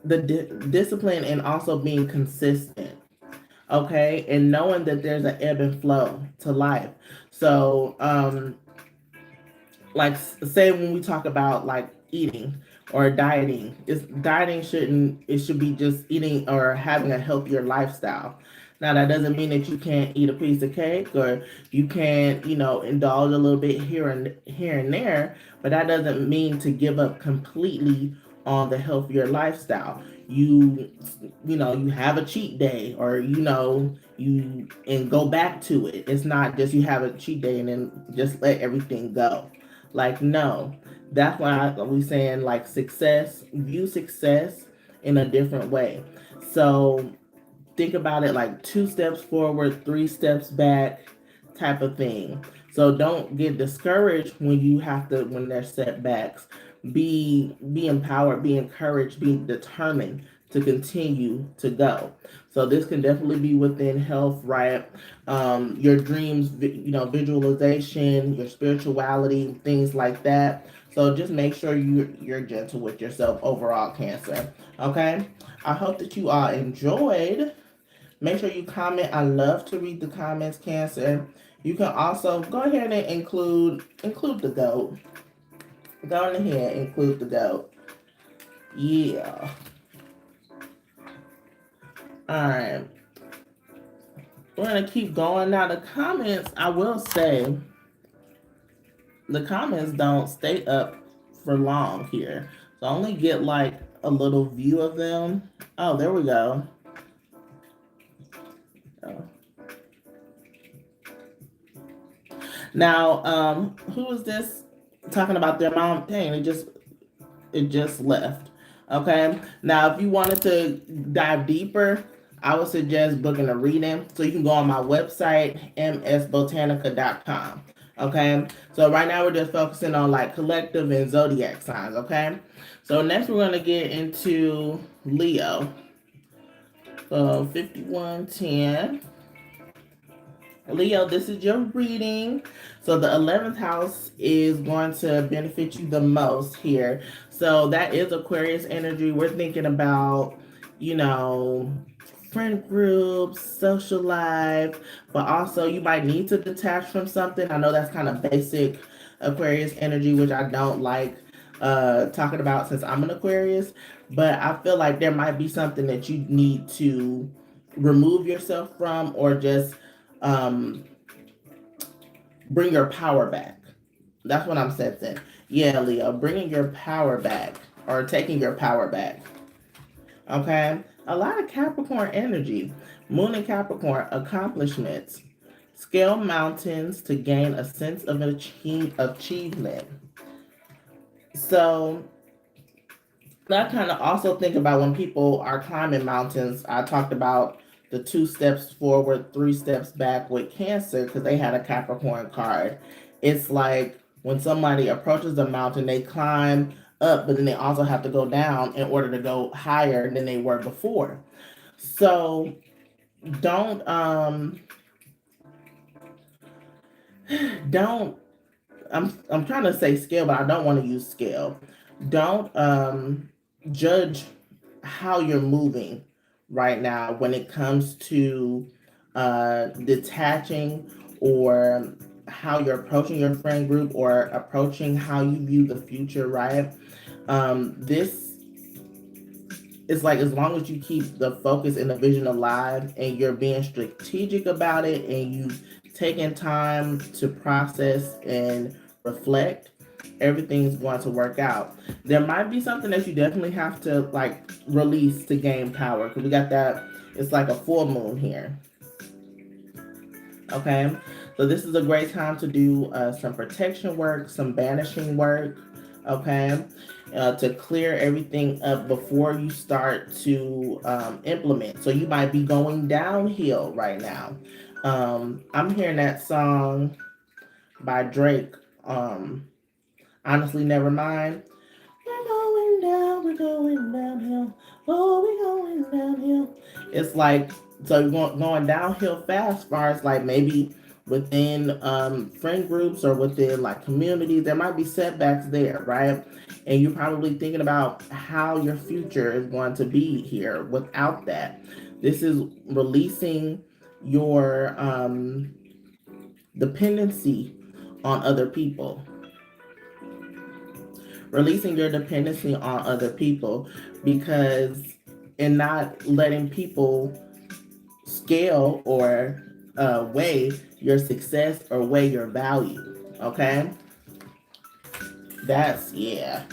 The discipline, and also being consistent. Okay, and knowing that there's an ebb and flow to life. So like, say when we talk about like eating or dieting, it should be just eating or having a healthier lifestyle. Now that doesn't mean that you can't eat a piece of cake, or you can't, you know, indulge a little bit here and there, but that doesn't mean to give up completely on the healthier lifestyle. You know, you have a cheat day, or you know, you and go back to it. It's not just you have a cheat day and then just let everything go. Like, no, that's why we saying like success, view success in a different way. So think about it like 2 steps forward, 3 steps back type of thing. So don't get discouraged when you have to, when there's setbacks. Be empowered, be encouraged, be determined to continue to go. So this can definitely be within health, right? Your dreams, visualization, your spirituality, things like that. So just make sure you're gentle with yourself overall, Cancer. Okay? I hope that you all enjoyed. Make sure you comment. I love to read the comments, Cancer. You can also go ahead and include the goat. Go ahead, include the goat. Yeah. Alright. We're gonna keep going. Now the comments, I will say, the comments don't stay up for long here. So I only get like a little view of them. Oh, there we go. Oh. Now, who is this talking about their mom? Dang, it just left. Okay. Now, if you wanted to dive deeper, I would suggest booking a reading. So you can go on my website, msbotanica.com. Okay. So right now we're just focusing on like collective and zodiac signs. Okay. So next we're going to get into Leo. So 5110. Leo, this is your reading. So the 11th house is going to benefit you the most here. So that is Aquarius energy. We're thinking about, friend groups, social life, but also you might need to detach from something. I know that's kind of basic Aquarius energy, which I don't like talking about since I'm an Aquarius, but I feel like there might be something that you need to remove yourself from, or just bring your power back. That's what I'm sensing. Yeah, Leo, bringing your power back, or taking your power back. Okay? A lot of Capricorn energy. Moon and Capricorn, accomplishments. Scale mountains to gain a sense of achievement. So I kind of also think about when people are climbing mountains. I talked about the 2 steps forward, 3 steps back with Cancer, because they had a Capricorn card. It's like when somebody approaches the mountain, they climb up, but then they also have to go down in order to go higher than they were before. So don't don't I'm trying to say scale, but I don't want to use scale. Don't judge how you're moving right now when it comes to detaching, or how you're approaching your friend group, or approaching how you view the future, right? This is like, as long as you keep the focus and the vision alive, and you're being strategic about it, and you've taken time to process and reflect, everything's going to work out. There might be something that you definitely have to like release to gain power, because we got that, it's like a full moon here. Okay, so this is a great time to do some protection work, some banishing work. Okay, to clear everything up before you start to implement. So you might be going downhill right now. I'm hearing that song by Drake, Honestly Never Mind. We're going downhill. Oh, we're going downhill. It's like, so you're going downhill fast, as far as like maybe within friend groups, or within like communities. There might be setbacks there, right? And you're probably thinking about how your future is going to be here without that. This is releasing your dependency on other people. Releasing your dependency on other people, because in not letting people scale or weigh your success or weigh your value. Okay, that's yeah,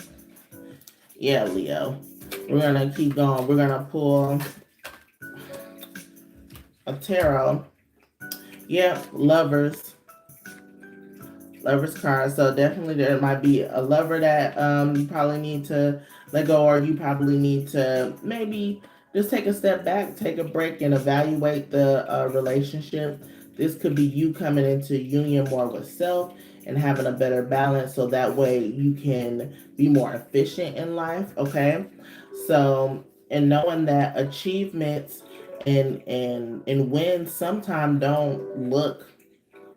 Leo. We're gonna keep going. We're gonna pull a tarot. Yeah, lovers card. So definitely there might be a lover that you probably need to let go, or you probably need to maybe just take a step back, take a break, and evaluate the relationship. This could be you coming into union more with self and having a better balance, so that way you can be more efficient in life. Okay, so and knowing that achievements and wins sometimes don't look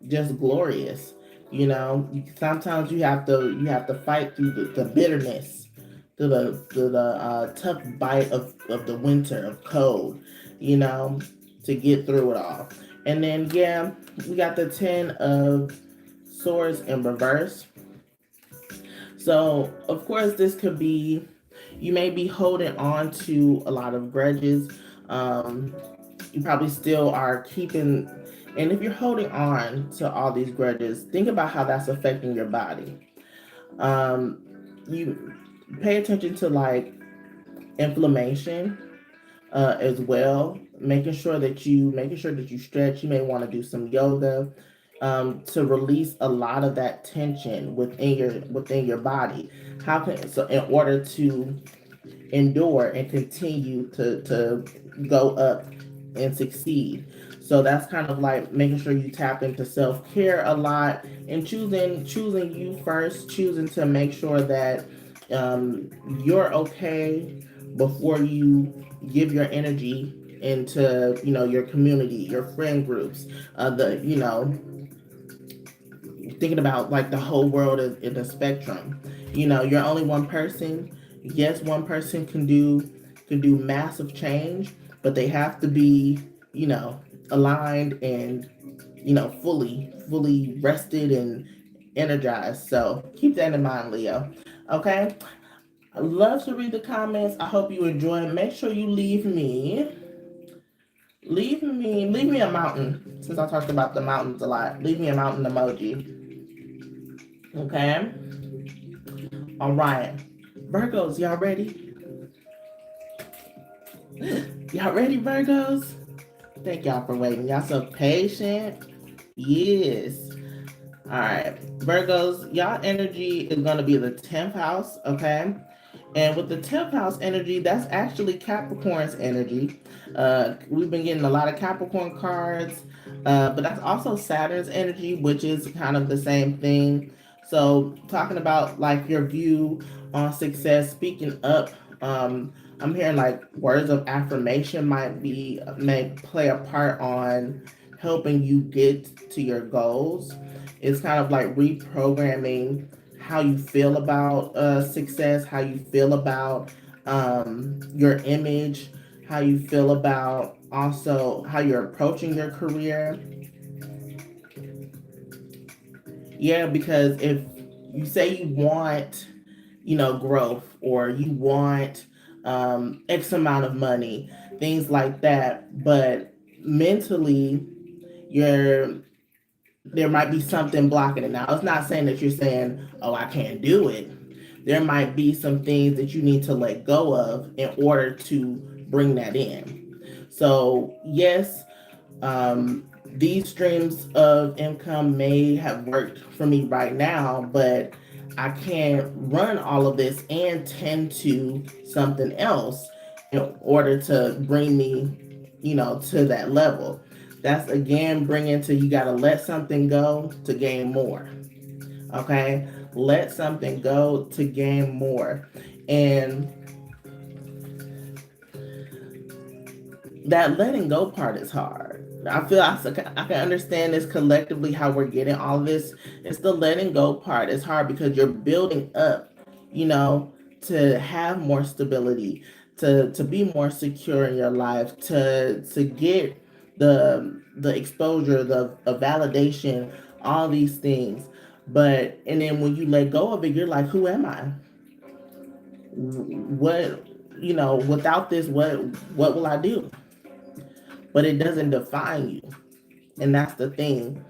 just glorious. You know, sometimes you have to fight through the bitterness, through the tough bite of the winter of cold, you know, to get through it all. And then yeah, we got the 10 of Swords in reverse. So of course this could be, you may be holding on to a lot of grudges. Um, you probably still are keeping, and if you're holding on to all these grudges, think about how that's affecting your body. You pay attention to like inflammation as well, making sure that you stretch. You may want to do some yoga to release a lot of that tension within your body. How can, so in order to endure and continue to go up and succeed. So that's kind of like making sure you tap into self-care a lot, and choosing you first, choosing to make sure that you're okay before you give your energy into your community, your friend groups, the thinking about like the whole world in the spectrum. You're only one person. Yes, one person can do massive change, but they have to be, aligned and fully rested and energized. So keep that in mind, Leo. Okay. I love to read the comments. I hope you enjoy. Make sure you leave me a mountain. Since I talked about the mountains a lot, leave me a mountain emoji. Okay. All right. Virgos, y'all ready? Y'all ready, Virgos? Thank y'all for waiting. Y'all so patient. Yes. All right. Virgos, y'all energy is going to be the 10th house, okay? And with the 10th house energy, that's actually Capricorn's energy. We've been getting a lot of Capricorn cards, but that's also Saturn's energy, which is kind of the same thing. So, talking about like your view on success, speaking up, I'm hearing like words of affirmation may play a part on helping you get to your goals. It's kind of like reprogramming how you feel about success, how you feel about your image, how you feel about also how you're approaching your career. Yeah, because if you say you want, growth, or you want X amount of money, things like that, but mentally you're there might be something blocking it. Now, it's not saying that you're saying, oh, I can't do it. There might be some things that you need to let go of in order to bring that in. So, yes, these streams of income may have worked for me right now, but I can't run all of this and tend to something else in order to bring me, to that level. That's again bringing to, you got to let something go to gain more. Okay. Let something go to gain more. And that letting go part is hard. I can understand this collectively, how we're getting all of this. It's the letting go part. It's hard because you're building up, you know, to have more stability, to be more secure in your life, to get the exposure, the validation, all these things. But and then when you let go of it, you're like, who am I? What, without this, what will I do? But it doesn't define you. And that's the thing.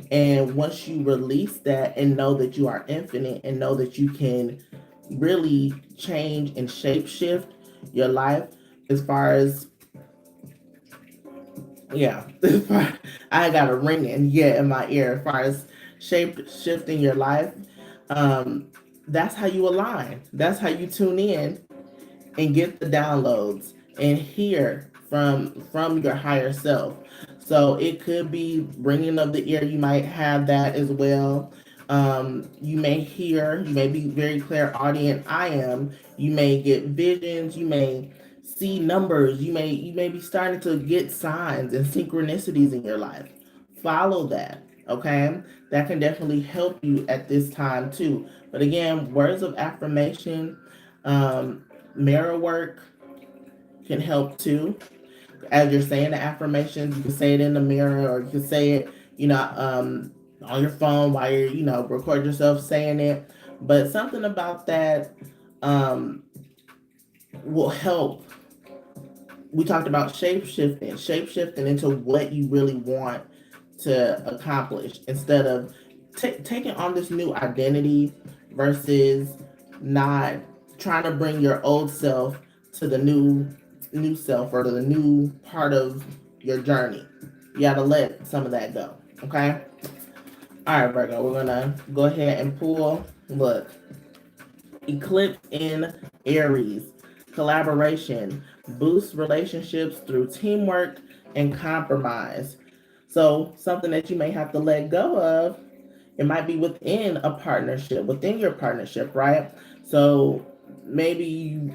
And once you release that and know that you are infinite and know that you can really change and shape shift your life, as far as, yeah, I got a ringing, yeah, in my ear, as far as shape shifting your life, um, that's how you align. That's how you tune in and get the downloads and hear from your higher self. So it could be ringing of the ear. You might have that as well. You may hear, you may be very clairaudient. I am. You may get visions. You may see numbers. You may be starting to get signs and synchronicities in your life. Follow that, okay? That can definitely help you at this time too. But again, words of affirmation, mirror work can help too. As you're saying the affirmations, you can say it in the mirror, or you can say it, on your phone while you're, record yourself saying it. But something about that um, will help. We talked about shape shifting into what you really want to accomplish instead of taking on this new identity versus not trying to bring your old self to the new self or to the new part of your journey. You got to let some of that go. Okay. All right, Virgo, we're gonna go ahead and pull. Look, eclipse in Aries, collaboration, boosts relationships through teamwork and compromise. So, something that you may have to let go of, it might be within a partnership, within your partnership, right? So, maybe you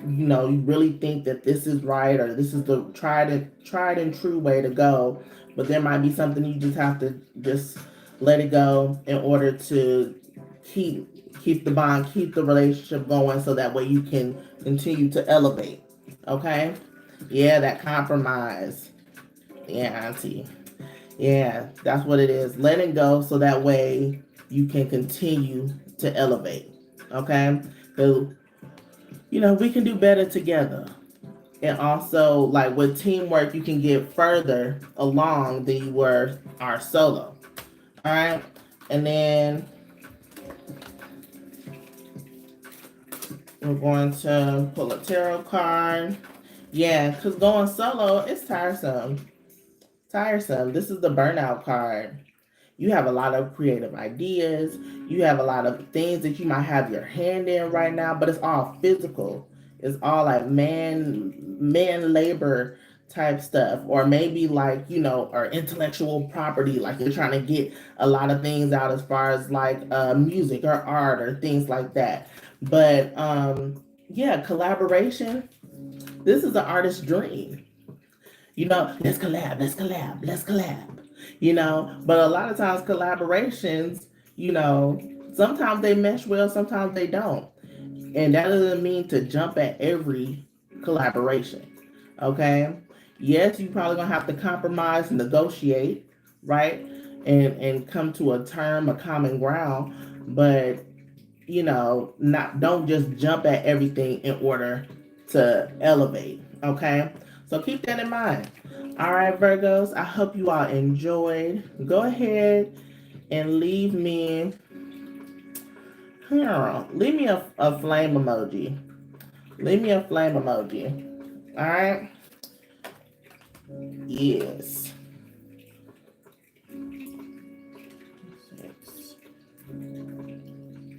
really think that this is right, or this is the tried and true way to go, but there might be something you just have to just let it go in order to keep the bond, keep the relationship going, so that way you can continue to elevate. Okay? Yeah, that compromise. Yeah, auntie. Yeah, that's what it is. Letting go so that way you can continue to elevate. Okay? So, we can do better together. And also, like with teamwork, you can get further along than you are solo. All right? And then we're going to pull a tarot card. Yeah, because going solo, it's tiresome. Tiresome. This is the burnout card. You have a lot of creative ideas. You have a lot of things that you might have your hand in right now, but it's all physical. It's all like man labor type stuff, or maybe like or intellectual property. Like you're trying to get a lot of things out as far as like music or art or things like that. But yeah, collaboration. This is an artist's dream. Let's collab. But a lot of times collaborations, sometimes they mesh well, sometimes they don't. And that doesn't mean to jump at every collaboration. Okay? Yes, you probably gonna have to compromise, negotiate, right? And come to a term, a common ground, but not don't just jump at everything in order to elevate. Okay? So keep that in mind. All right, Virgos, I hope you all enjoyed. Go ahead and leave me a flame emoji. Leave me a flame emoji. All right? Yes.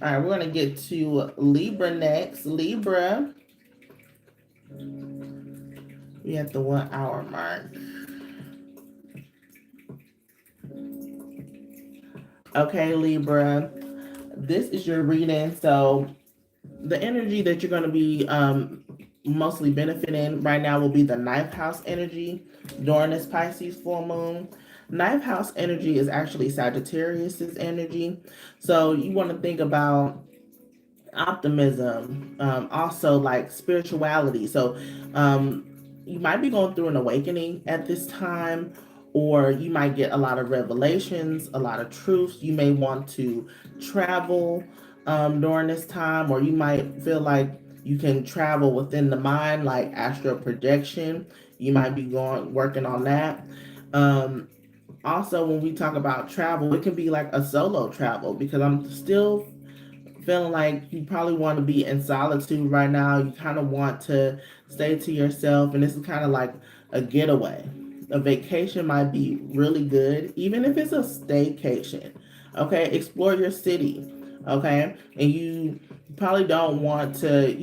All right, we're going to get to Libra next. Libra, we at the 1 hour mark. Okay, Libra, this is your reading. So the energy that you're going to be mostly benefiting right now will be the ninth house energy during this Pisces full moon. Ninth house energy is actually Sagittarius's energy. So you want to think about optimism, also like spirituality. So you might be going through an awakening at this time, or you might get a lot of revelations, a lot of truths. You may want to travel during this time, or you might feel like you can travel within the mind, like astral projection. You might be working on that. Also, when we talk about travel, it can be like a solo travel, because I'm still feeling like you probably want to be in solitude right now. You kind of want to stay to yourself, and this is kind of like a getaway. A vacation might be really good, even if it's a staycation. Okay, explore your city. Okay, and you probably don't want to.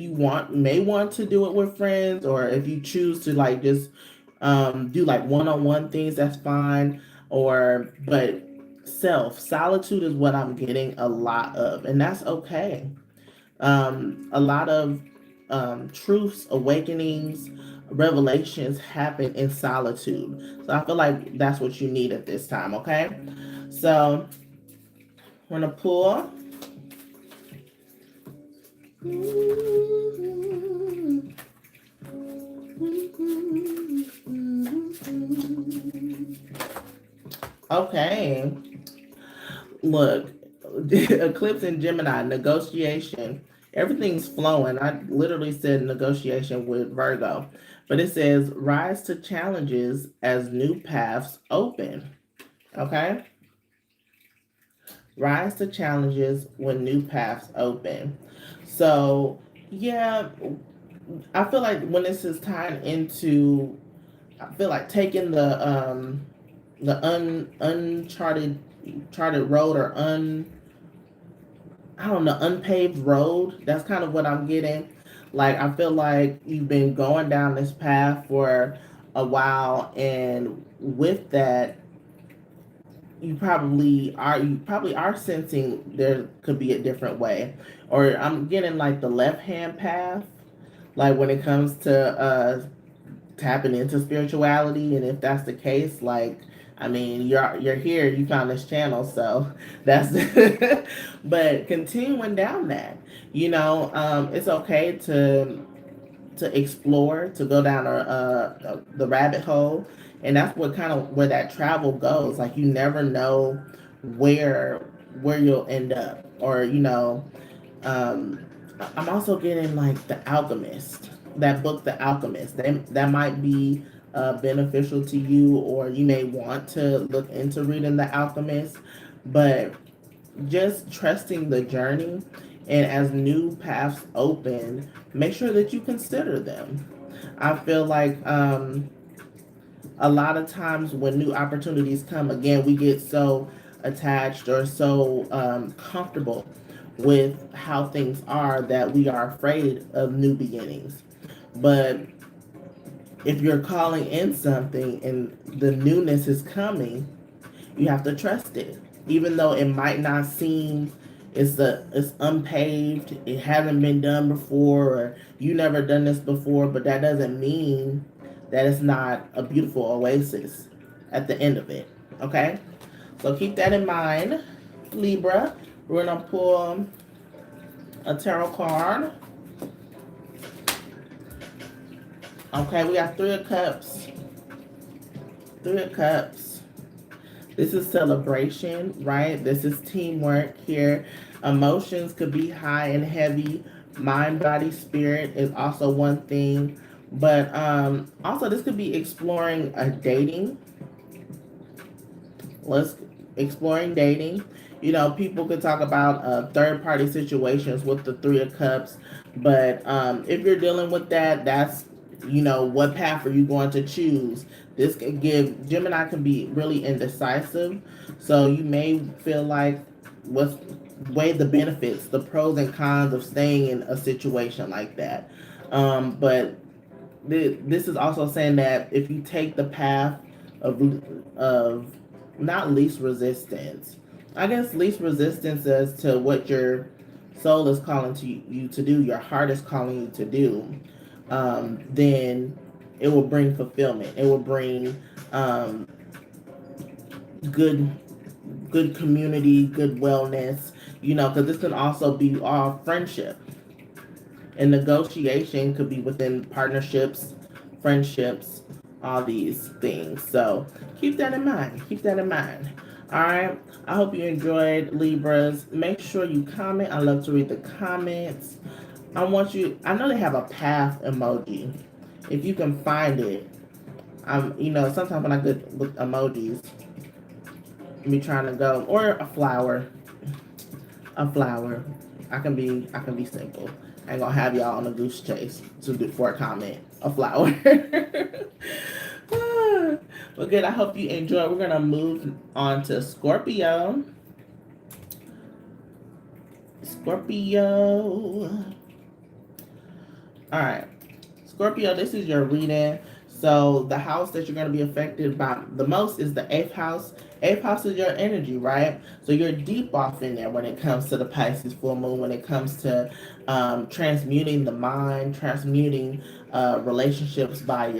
May want to do it with friends, or if you choose to like just do like one-on-one things, that's fine. But solitude is what I'm getting a lot of, and that's okay. A lot of truths, awakenings, revelations happen in solitude. So I feel like that's what you need at this time, okay? So we're gonna pull. Okay, look, eclipse in Gemini, negotiation. Everything's flowing. I literally said negotiation with Virgo, but it says rise to challenges as new paths open. Okay, rise to challenges when new paths open. So yeah, I feel like when this is tied into, I feel like taking the uncharted charted road, or I don't know, unpaved road. That's kind of what I'm getting. Like, I feel like you've been going down this path for a while, and with that, you probably are sensing there could be a different way. Or I'm getting like the left hand path, like when it comes to tapping into spirituality. And if that's the case, like, I mean, you're here, you found this channel, so that's but continuing down that, it's okay to explore, to go down the rabbit hole. And that's what kind of where that travel goes. Like, you never know where where you'll end up. Or um, I'm also getting like The Alchemist, that book, The Alchemist. That might be beneficial to you, or you may want to look into reading The Alchemist. But just trusting the journey, and as new paths open, make sure that you consider them. I feel like a lot of times when new opportunities come, again, we get so attached or so comfortable with how things are that we are afraid of new beginnings. But if you're calling in something and the newness is coming, you have to trust it, even though it might not seem, it's unpaved, it hasn't been done before, or you never done this before. But that doesn't mean that it's not a beautiful oasis at the end of it. Okay, so keep that in mind, Libra. We're gonna pull a tarot card. Okay, we got Three of Cups. Three of Cups. This is celebration, right? This is teamwork here. Emotions could be high and heavy. Mind, body, spirit is also one thing. But also, this could be exploring dating. Let's exploring dating. People could talk about third party situations with the Three of Cups. But if you're dealing with that, that's, what path are you going to choose? This can give, Gemini can be really indecisive. So you may feel like, what's weigh the benefits, the pros and cons of staying in a situation like that. But this is also saying that if you take the path of not least resistance, I guess least resistance as to what your soul is calling to you to do, your heart is calling you to do, then it will bring fulfillment. It will bring good good community, good wellness. Because this can also be all friendship. And negotiation could be within partnerships, friendships, all these things. So keep that in mind. Keep that in mind. All right. I hope you enjoyed, Libras. Make sure you comment. I love to read the comments. I know they have a path emoji. If you can find it. Sometimes when I get with emojis, me trying to go, or a flower. A flower. I can be simple. I ain't gonna have y'all on a goose chase to do for a comment. A flower. Well, good. I hope you enjoy. We're gonna move on to Scorpio. Scorpio. All right, Scorpio. This is your reading. So the house that you're going to be affected by the most is the eighth house. Eighth house is your energy, right? So you're deep off in there when it comes to the Pisces full moon, when it comes to transmuting the mind, transmuting relationships by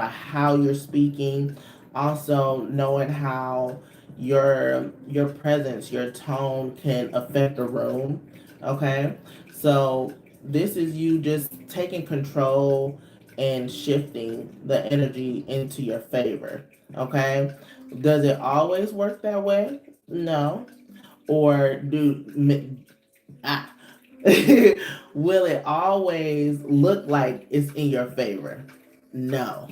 how you're speaking, also knowing how your presence, your tone can affect a room. Okay, so this is you just taking control and shifting the energy into your favor. Okay, does it always work that way? No. Or ah, will it always look like it's in your favor? No,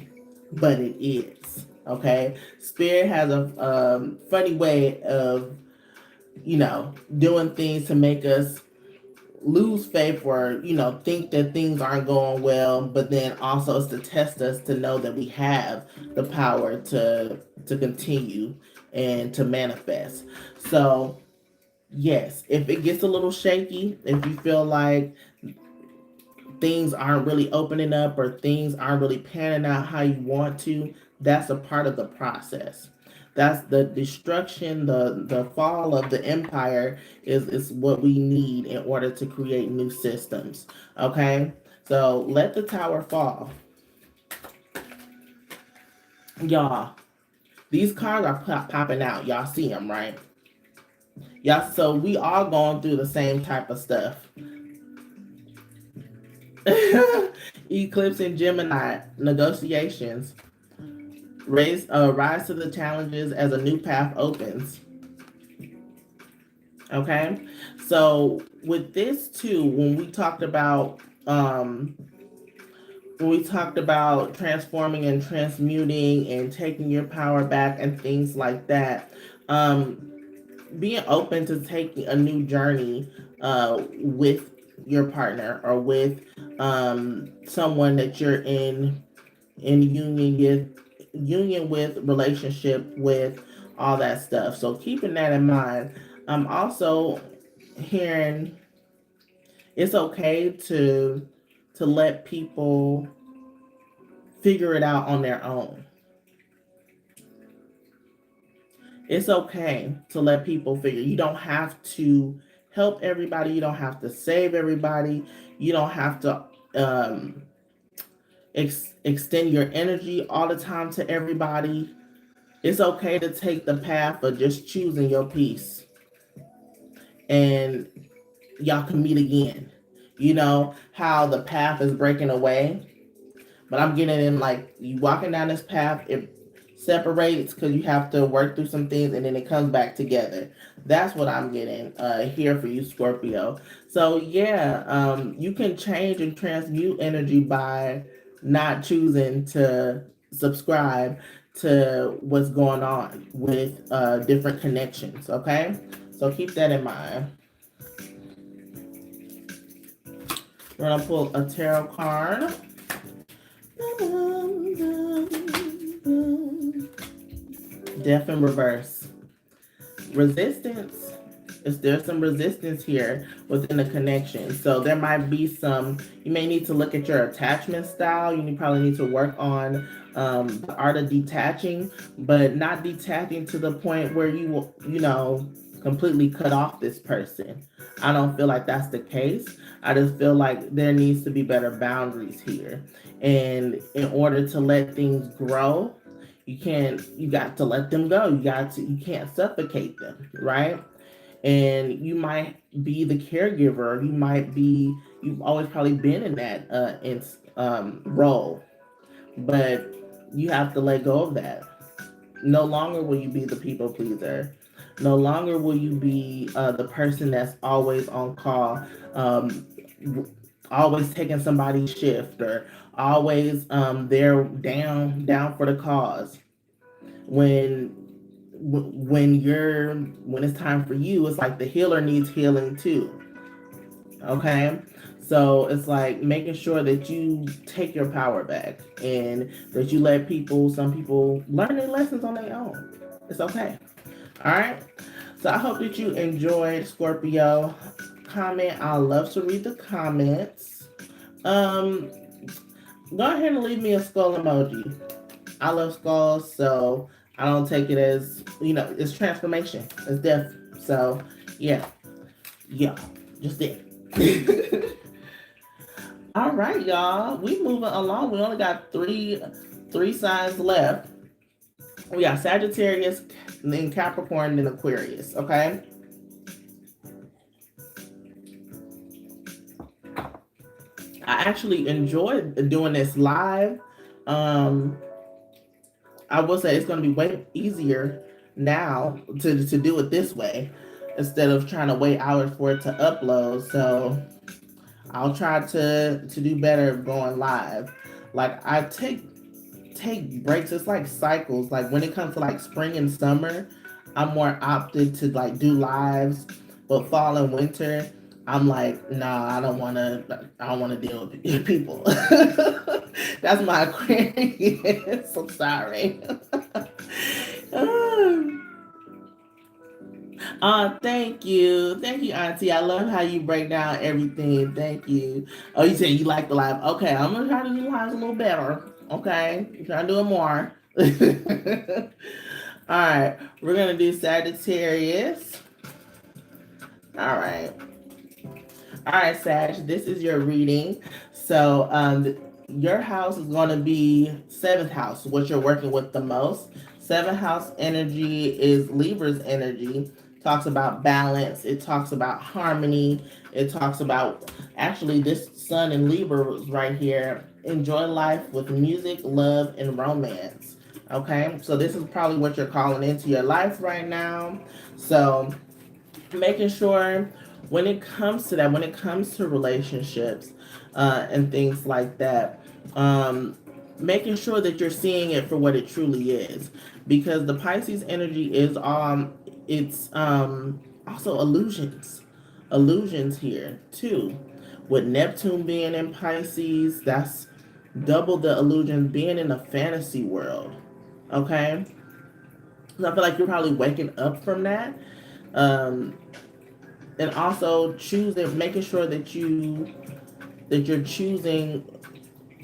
but it is. Okay, Spirit has a funny way of doing things to make us lose faith or think that things aren't going well, but then also it's to test us to know that we have the power to continue and to manifest. So yes, if it gets a little shaky, if you feel like things aren't really opening up or things aren't really panning out how you want to, that's a part of the process. That's the destruction, the fall of the empire is what we need in order to create new systems. Okay? So let the tower fall. Y'all, these cards are popping out. Y'all see them, right? Y'all, so we all going through the same type of stuff. Eclipse in Gemini, negotiations. Rise to the challenges as a new path opens. Okay, so with this too, when we talked about transforming and transmuting and taking your power back and things like that, being open to taking a new journey with your partner or with someone that you're in union with, relationship with, all that stuff. So keeping that in mind, I'm also hearing it's okay to let people figure it out on their own. It's okay to let people figure. You don't have to help everybody. You don't have to save everybody. You don't have to extend your energy all the time to everybody. It's okay to take the path of just choosing your peace, and y'all can meet again. You know how the path is breaking away, but I'm getting in like you walking down this path, it separates because you have to work through some things and then it comes back together. That's what I'm getting here for you, Scorpio. So yeah, you can change and transmute energy by not choosing to subscribe to what's going on with different connections. Okay, so keep that in mind. We're gonna pull a tarot card. Death in reverse. Resistance. There's some resistance here within the connection. So there might be you may need to look at your attachment style. You probably need to work on the art of detaching, but not detaching to the point where you will, completely cut off this person. I don't feel like that's the case. I just feel like there needs to be better boundaries here. And in order to let things grow, you got to let them go. You can't suffocate them, right? And you might be the caregiver. You've always probably been in that role, but you have to let go of that. No longer will you be the people pleaser. No longer will you be the person that's always on call, always taking somebody's shift, or always they're down for the cause. When when it's time for you, it's like the healer needs healing too. Okay, so it's like making sure that you take your power back and that you let some people learn their lessons on their own. It's okay. All right, so I hope that you enjoyed, Scorpio. Comment. I love to read the comments. go ahead and leave me a skull emoji. I love skulls, so I don't take it as, it's transformation. It's death. So, yeah. Yeah. Just it. All right, y'all. We moving along. We only got three signs left. We got Sagittarius, then Capricorn, then Aquarius. Okay. I actually enjoyed doing this live. Um, I will say it's going to be way easier now to do it this way instead of trying to wait hours for it to upload. So I'll try to do better going live. Like I take breaks. It's like cycles. Like when it comes to like spring and summer, I'm more opted to like do lives, but fall and winter, I'm like, nah, I don't wanna deal with people. That's my Aquarius. I'm sorry. Thank you. Thank you, Auntie. I love how you break down everything. Thank you. Oh, you said you like the live. Okay, I'm gonna try to do lives a little better. Okay. Try to do it more. All right. We're gonna do Sagittarius. All right. All right, Sag, this is your reading. So, your house is going to be seventh house, what you're working with the most. Seventh house energy is Libra's energy. Talks about balance. It talks about harmony. It talks about actually this Sun in Libra is right here. Enjoy life with music, love, and romance. Okay, so this is probably what you're calling into your life right now. So making sure when it comes to that, when it comes to relationships and things like that, making sure that you're seeing it for what it truly is, because the Pisces energy is it's also illusions here too, with Neptune being in Pisces. That's double the illusion being in a fantasy world. Okay, so I feel like you're probably waking up from that. um, and also choosing, making sure that you're choosing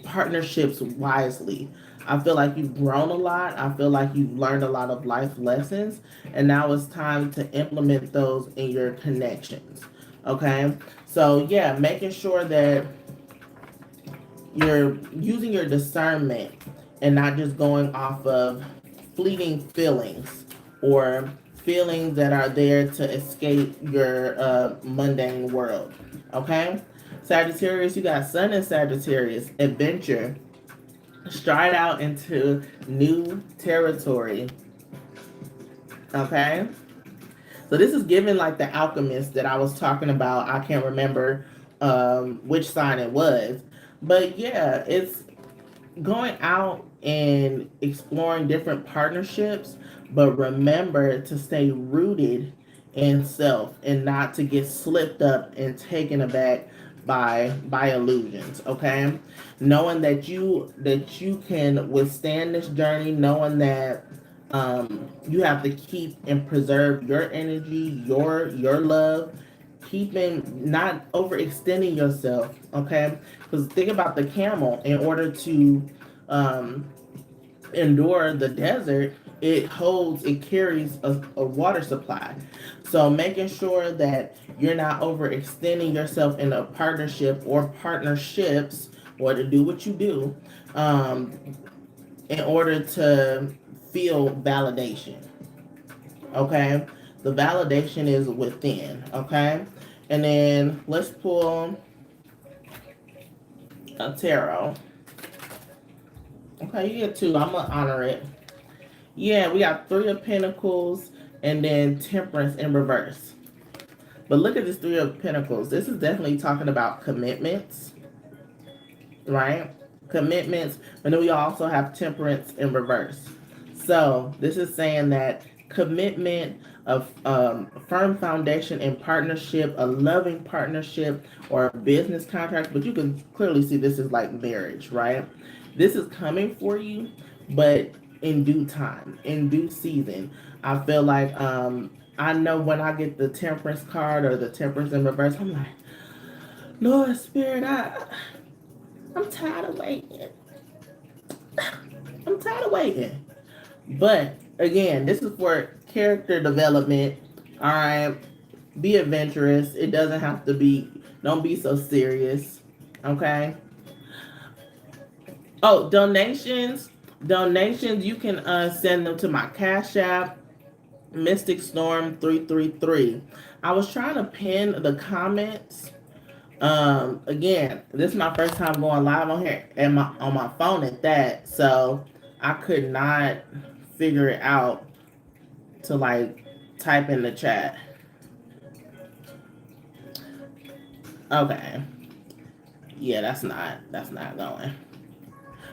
partnerships wisely. I feel like you've grown a lot. I feel like you've learned a lot of life lessons, and now it's time to implement those in your connections. Okay, so yeah, making sure that you're using your discernment and not just going off of fleeting feelings or feelings that are there to escape your mundane world. Okay? Sagittarius, you got Sun in Sagittarius, adventure, stride out into new territory. Okay? So this is given like the alchemist that I was talking about. I can't remember which sign it was. But yeah, it's going out and exploring different partnerships, but remember to stay rooted in self and not to get slipped up and taken aback by illusions. Okay, knowing that you can withstand this journey, knowing that you have to keep and preserve your energy, your love, keeping, not overextending yourself. Okay, because think about the camel. In order to um, endure the desert, it carries a water supply. So making sure that you're not overextending yourself in a partnership or partnerships, or to do what you do, um, in order to feel validation. Okay, the validation is within. Okay, and then let's pull a tarot. Okay, you get two. I'm gonna honor it. Yeah, we got Three of Pentacles and then Temperance in reverse. But look at this Three of Pentacles. This is definitely talking about commitments, right? Commitments. And then we also have Temperance in reverse. So this is saying that commitment of firm foundation in partnership, a loving partnership, or a business contract. But you can clearly see this is like marriage, right? This is coming for you, but in due time, in due season. I feel like I know when I get the Temperance card or the Temperance in reverse, I'm like, Lord Spirit, I'm tired of waiting. I'm tired of waiting. But again, this is for character development. All right. Be adventurous. It doesn't have to be, don't be so serious. Okay. Oh, donations. Donations, you can send them to my Cash App, Mystic Storm 333. I was trying to pin the comments. Again, this is my first time going live on here and on my phone at that, so I could not figure it out to like type in the chat. Okay. Yeah, that's not going.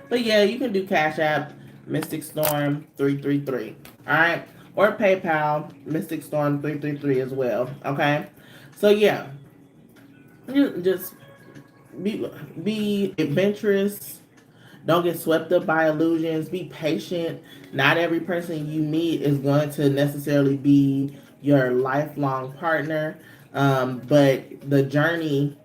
But yeah, you can do Cash App, Mystic Storm 333. Alright? Or PayPal, Mystic Storm 333 as well. Okay? So yeah. Just be adventurous. Don't get swept up by illusions. Be patient. Not every person you meet is going to necessarily be your lifelong partner. But the journey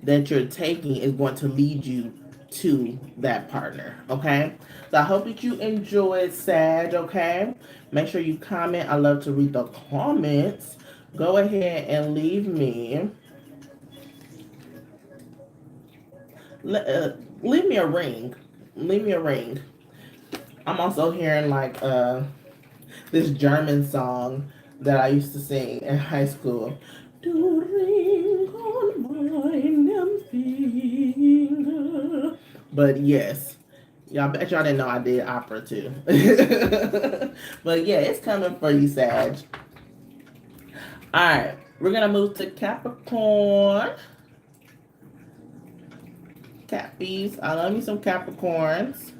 that you're taking is going to lead you to that partner. Okay. So I hope that you enjoyed, Sag. Okay. Make sure you comment. I love to read the comments. Go ahead and leave me. Leave me a ring. Leave me a ring. I'm also hearing like this German song that I used to sing in high school. Du Ring on meinem Finger. But yes, y'all bet y'all didn't know I did opera too. But yeah, it's coming for you, Sag. All right, we're gonna move to Capricorn. Cappies, I love me some Capricorns.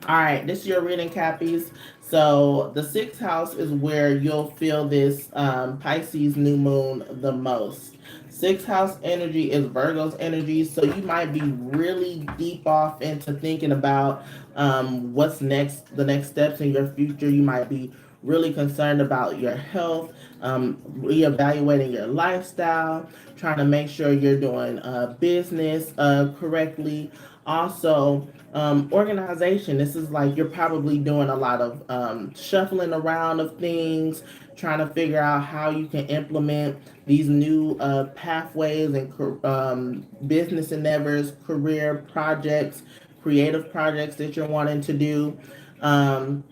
All right, this is your reading, Cappies. So the sixth house is where you'll feel this Pisces new moon the most. Sixth house energy is Virgo's energy, so you might be really deep off into thinking about what's next, the next steps in your future. You might be really concerned about your health, reevaluating your lifestyle, trying to make sure you're doing business correctly. Also, organization. This is like you're probably doing a lot of shuffling around of things, trying to figure out how you can implement these new pathways and business endeavors, career projects, creative projects that you're wanting to do. Um,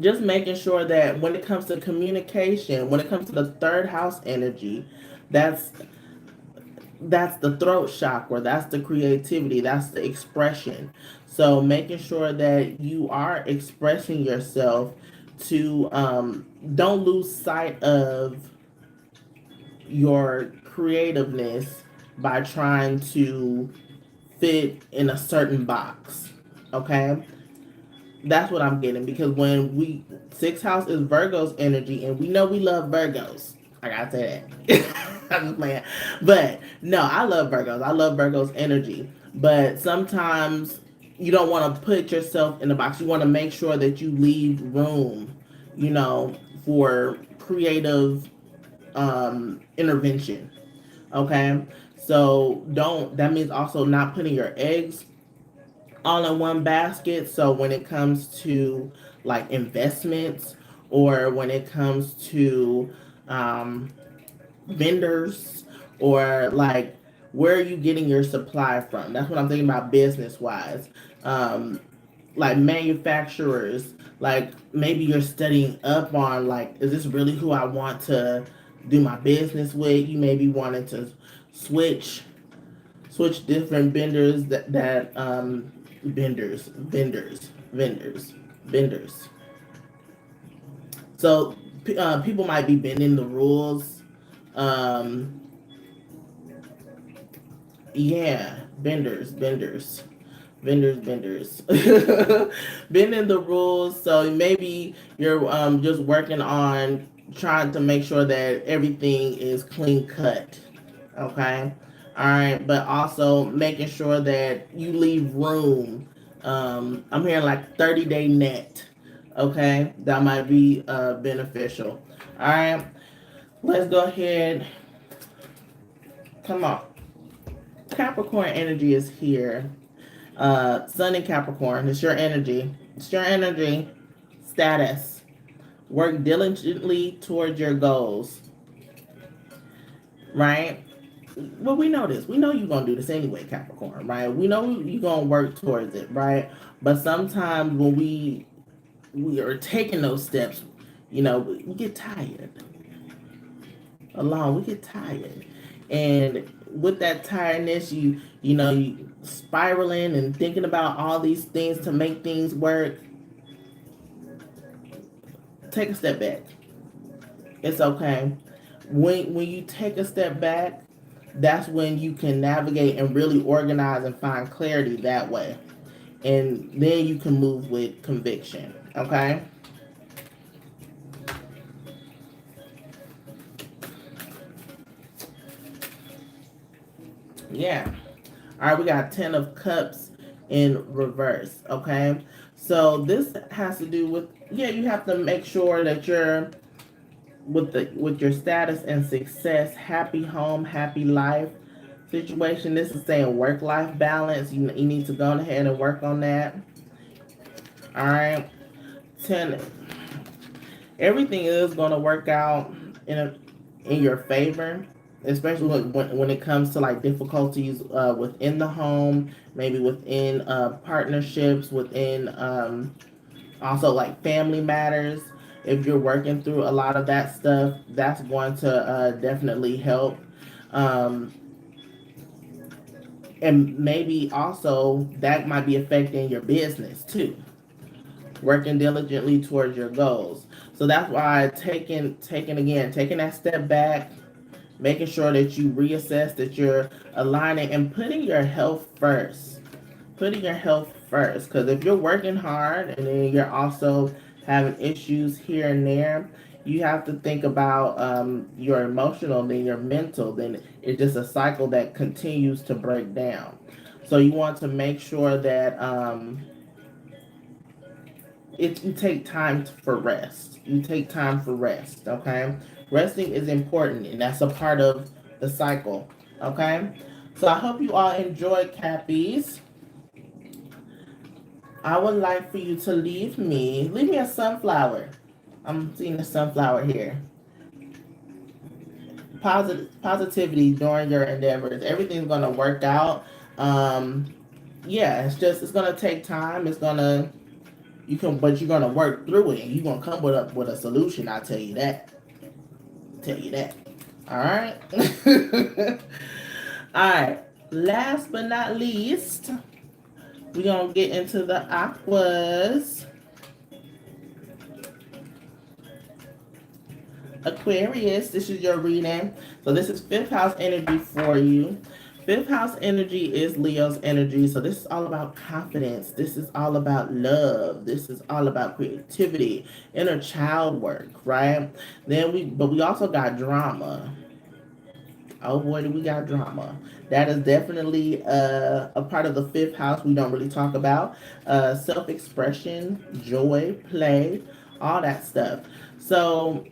just making sure that when it comes to communication, when it comes to the third house energy, that's that's the throat chakra, that's the creativity, that's the expression. So making sure that you are expressing yourself to don't lose sight of your creativeness by trying to fit in a certain box. Okay, that's what I'm getting, because when we sixth house is Virgo's energy, and we know we love Virgos. I gotta say that. I'm just playing, but no, I love Virgos. I love Virgo's energy, but sometimes you don't want to put yourself in the box. You want to make sure that you leave room, you know, for creative intervention. Okay, so don't. That means also not putting your eggs all in one basket. So when it comes to like investments, or when it comes to um, vendors, or like where are you getting your supply from? That's what I'm thinking about business wise. Like manufacturers, like maybe you're studying up on like, is this really who I want to do my business with? You may be wanting to switch different vendors vendors. So people might be bending the rules. Um, yeah, vendors, bending the rules. So maybe you're just working on trying to make sure that everything is clean cut. Okay. All right. But also making sure that you leave room. I'm hearing like 30-day net. Okay. That might be beneficial. All right. Let's go ahead. Come on. Capricorn energy is here. Sun in Capricorn. It's your energy. It's your energy. Status. Work diligently towards your goals. Right? Well, we know this. We know you're going to do this anyway, Capricorn, right? We know you're going to work towards it, right? But sometimes when we are taking those steps, we get tired. We get tired. And with that tiredness, you spiraling and thinking about all these things to make things work. Take a step back. It's okay. When you take a step back, that's when you can navigate and really organize and find clarity that way. And then you can move with conviction. Okay? Yeah. All right, we got 10 of Cups in reverse. Okay? So this has to do with, you have to make sure that you're with your status and success, happy home, happy life situation. This is saying work-life balance. You need to go ahead and work on that. All right. 10. Everything is going to work out in your favor, especially when it comes to like difficulties within the home, maybe within partnerships, within also like family matters. If you're working through a lot of that stuff, that's going to definitely help. Um, and maybe also that might be affecting your business too. Working diligently towards your goals. So that's why taking that step back, making sure that you reassess, that you're aligning and putting your health first. Putting your health first. Because if you're working hard and then you're also having issues here and there, you have to think about your emotional, then your mental, then it's just a cycle that continues to break down. So you want to make sure that you take time for rest. You take time for rest, okay? Resting is important, and that's a part of the cycle, okay? So I hope you all enjoyed, Cappies. I would like for you to leave me a sunflower. I'm seeing a sunflower here. Positivity during your endeavors. Everything's gonna work out. It's gonna take time. But you're gonna work through it, and you're gonna come with a solution. I'll tell you that. All right. All right. Last but not least, we're gonna get into the aquas. Aquarius, this is your reading. So this is fifth house energy for you. Fifth house energy is Leo's energy. So this is all about confidence. This is all about love. This is all about creativity, inner child work, right? But we also got drama. Oh boy, do we got drama. That is definitely a part of the fifth house we don't really talk about. Self-expression, joy, play, all that stuff. So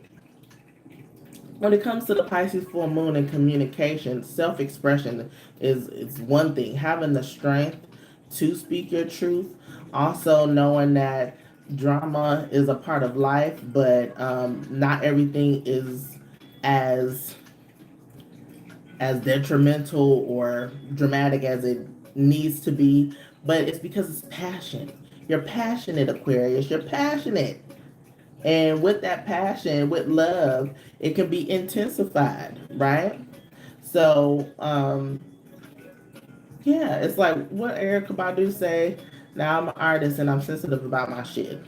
when it comes to the Pisces full moon and communication, self-expression is one thing. Having the strength to speak your truth, also knowing that drama is a part of life, but not everything is as detrimental or dramatic as it needs to be. But it's because it's passion. You're passionate, Aquarius. You're passionate. And with that passion, with love, it can be intensified, right? So, it's like what Erykah Badu say. Now I'm an artist and I'm sensitive about my shit.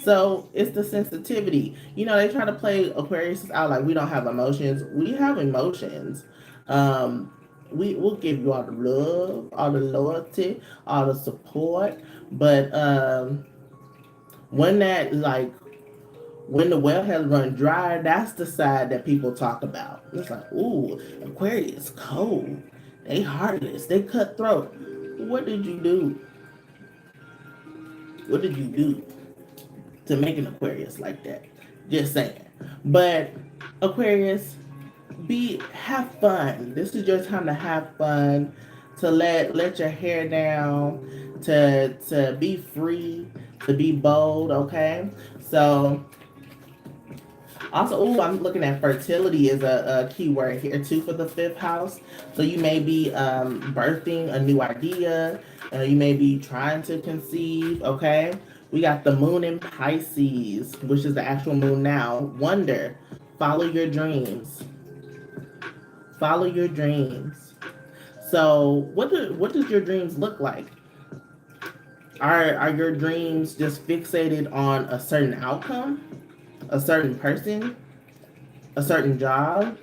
So it's the sensitivity. They try to play Aquarius out like we don't have emotions. We have emotions. Will give you all the love, all the loyalty, all the support, but when the well has run dry, that's the side that people talk about. It's like, ooh, Aquarius cold. They heartless. They cutthroat. What did you do? What did you do to make an Aquarius like that? Just saying. But Aquarius, have fun. This is your time to have fun. to let your hair down, to be free, to be bold, okay? So also, oh, I'm looking at fertility is a key word here too for the fifth house. So you may be birthing a new idea. You may be trying to conceive. Okay, we got the moon in Pisces, which is the actual moon now. Wonder, follow your dreams. Follow your dreams. So what does your dreams look like? Are your dreams just fixated on a certain outcome, a certain person, a certain job?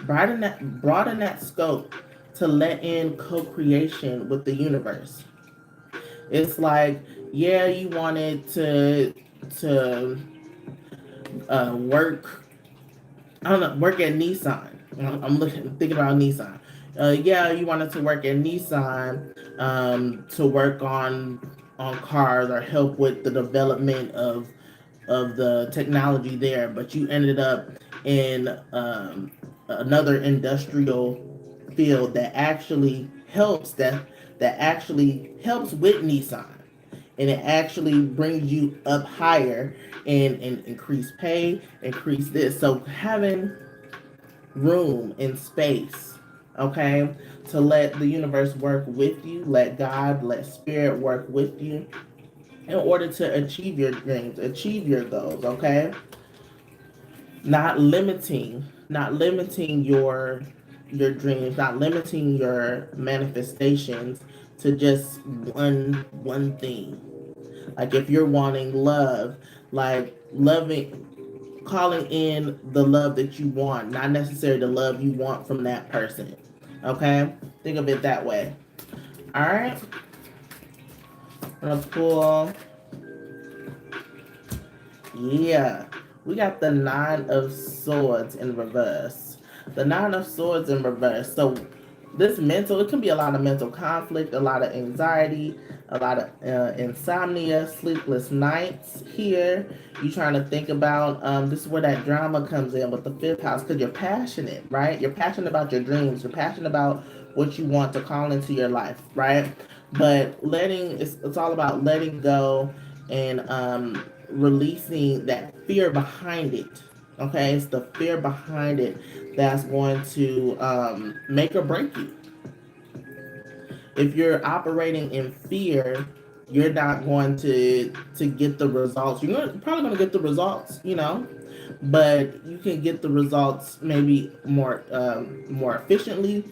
Broaden that scope to let in co-creation with the universe. It's like, yeah, you wanted to work. I don't know, work at Nissan. I'm thinking about Nissan. Yeah, you wanted to work at Nissan, to work on cars or help with the development of the technology there, but you ended up in another industrial field that actually helps with Nissan, and it actually brings you up higher and increase pay, increase this. So having room and space, okay, to let the universe work with you, let God, let spirit work with you in order to achieve your dreams, achieve your goals, okay? Not limiting your dreams, not limiting your manifestations to just one thing. Like if you're wanting love, like loving calling in the love that you want, not necessarily the love you want from that person. Okay? Think of it that way. Alright? I'm gonna pull. Yeah, we got the Nine of Swords in reverse. The Nine of Swords in reverse. So this mental, it can be a lot of mental conflict, a lot of anxiety, a lot of insomnia, sleepless nights here. You trying to think about, this is where that drama comes in with the fifth house, because you're passionate, right? You're passionate about your dreams. You're passionate about what you want to call into your life, right? But it's all about letting go and releasing that fear behind it. Okay, it's the fear behind it that's going to make or break you. If you're operating in fear, you're not going to get the results. Probably going to get the results, but you can get the results maybe more efficiently,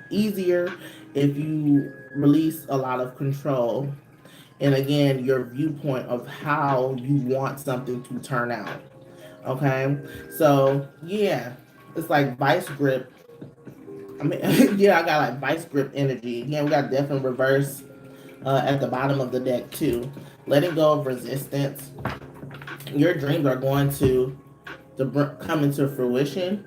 easier if you release a lot of control. And again, your viewpoint of how you want something to turn out. Okay, so yeah, it's like vice grip. I mean, yeah, I got like vice grip energy. Again, we got death in reverse at the bottom of the deck too. Letting go of resistance. Your dreams are going to come into fruition.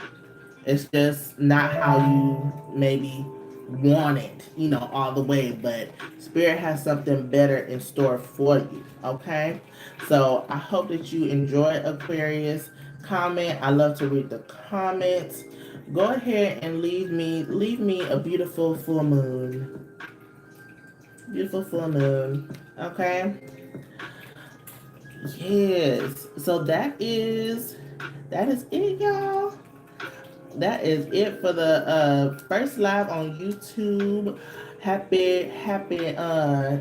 It's just not how you maybe want it, all the way. But Spirit has something better in store for you. Okay, so I hope that you enjoy Aquarius. Comment. I love to read the comments. Go ahead and leave me a beautiful full moon. Beautiful full moon. Okay. Yes. So that is it, y'all. That is it for the first live on YouTube. Happy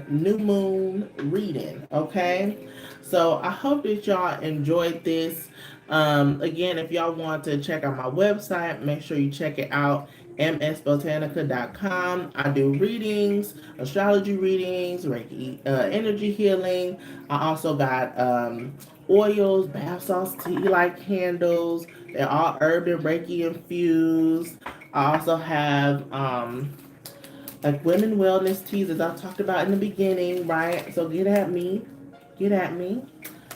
new moon reading. Okay, so I hope that y'all enjoyed this. Again, if y'all want to check out my website, make sure you check it out, msbotanica.com. I do readings, astrology readings, Reiki, energy healing. I also got oils, bath salts, tea light candles. They're all herb and Reiki infused. I also have like women wellness teas, as I talked about in the beginning, right? So get at me. Get at me.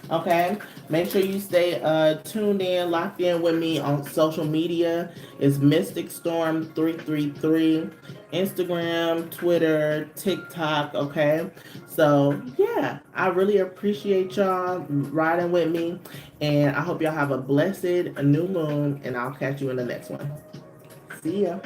Okay. Make sure you stay tuned in, locked in with me on social media. It's Mystic Storm 333, Instagram, Twitter, TikTok. Okay. So yeah, I really appreciate y'all riding with me, and I hope y'all have a blessed new moon. And I'll catch you in the next one. See ya.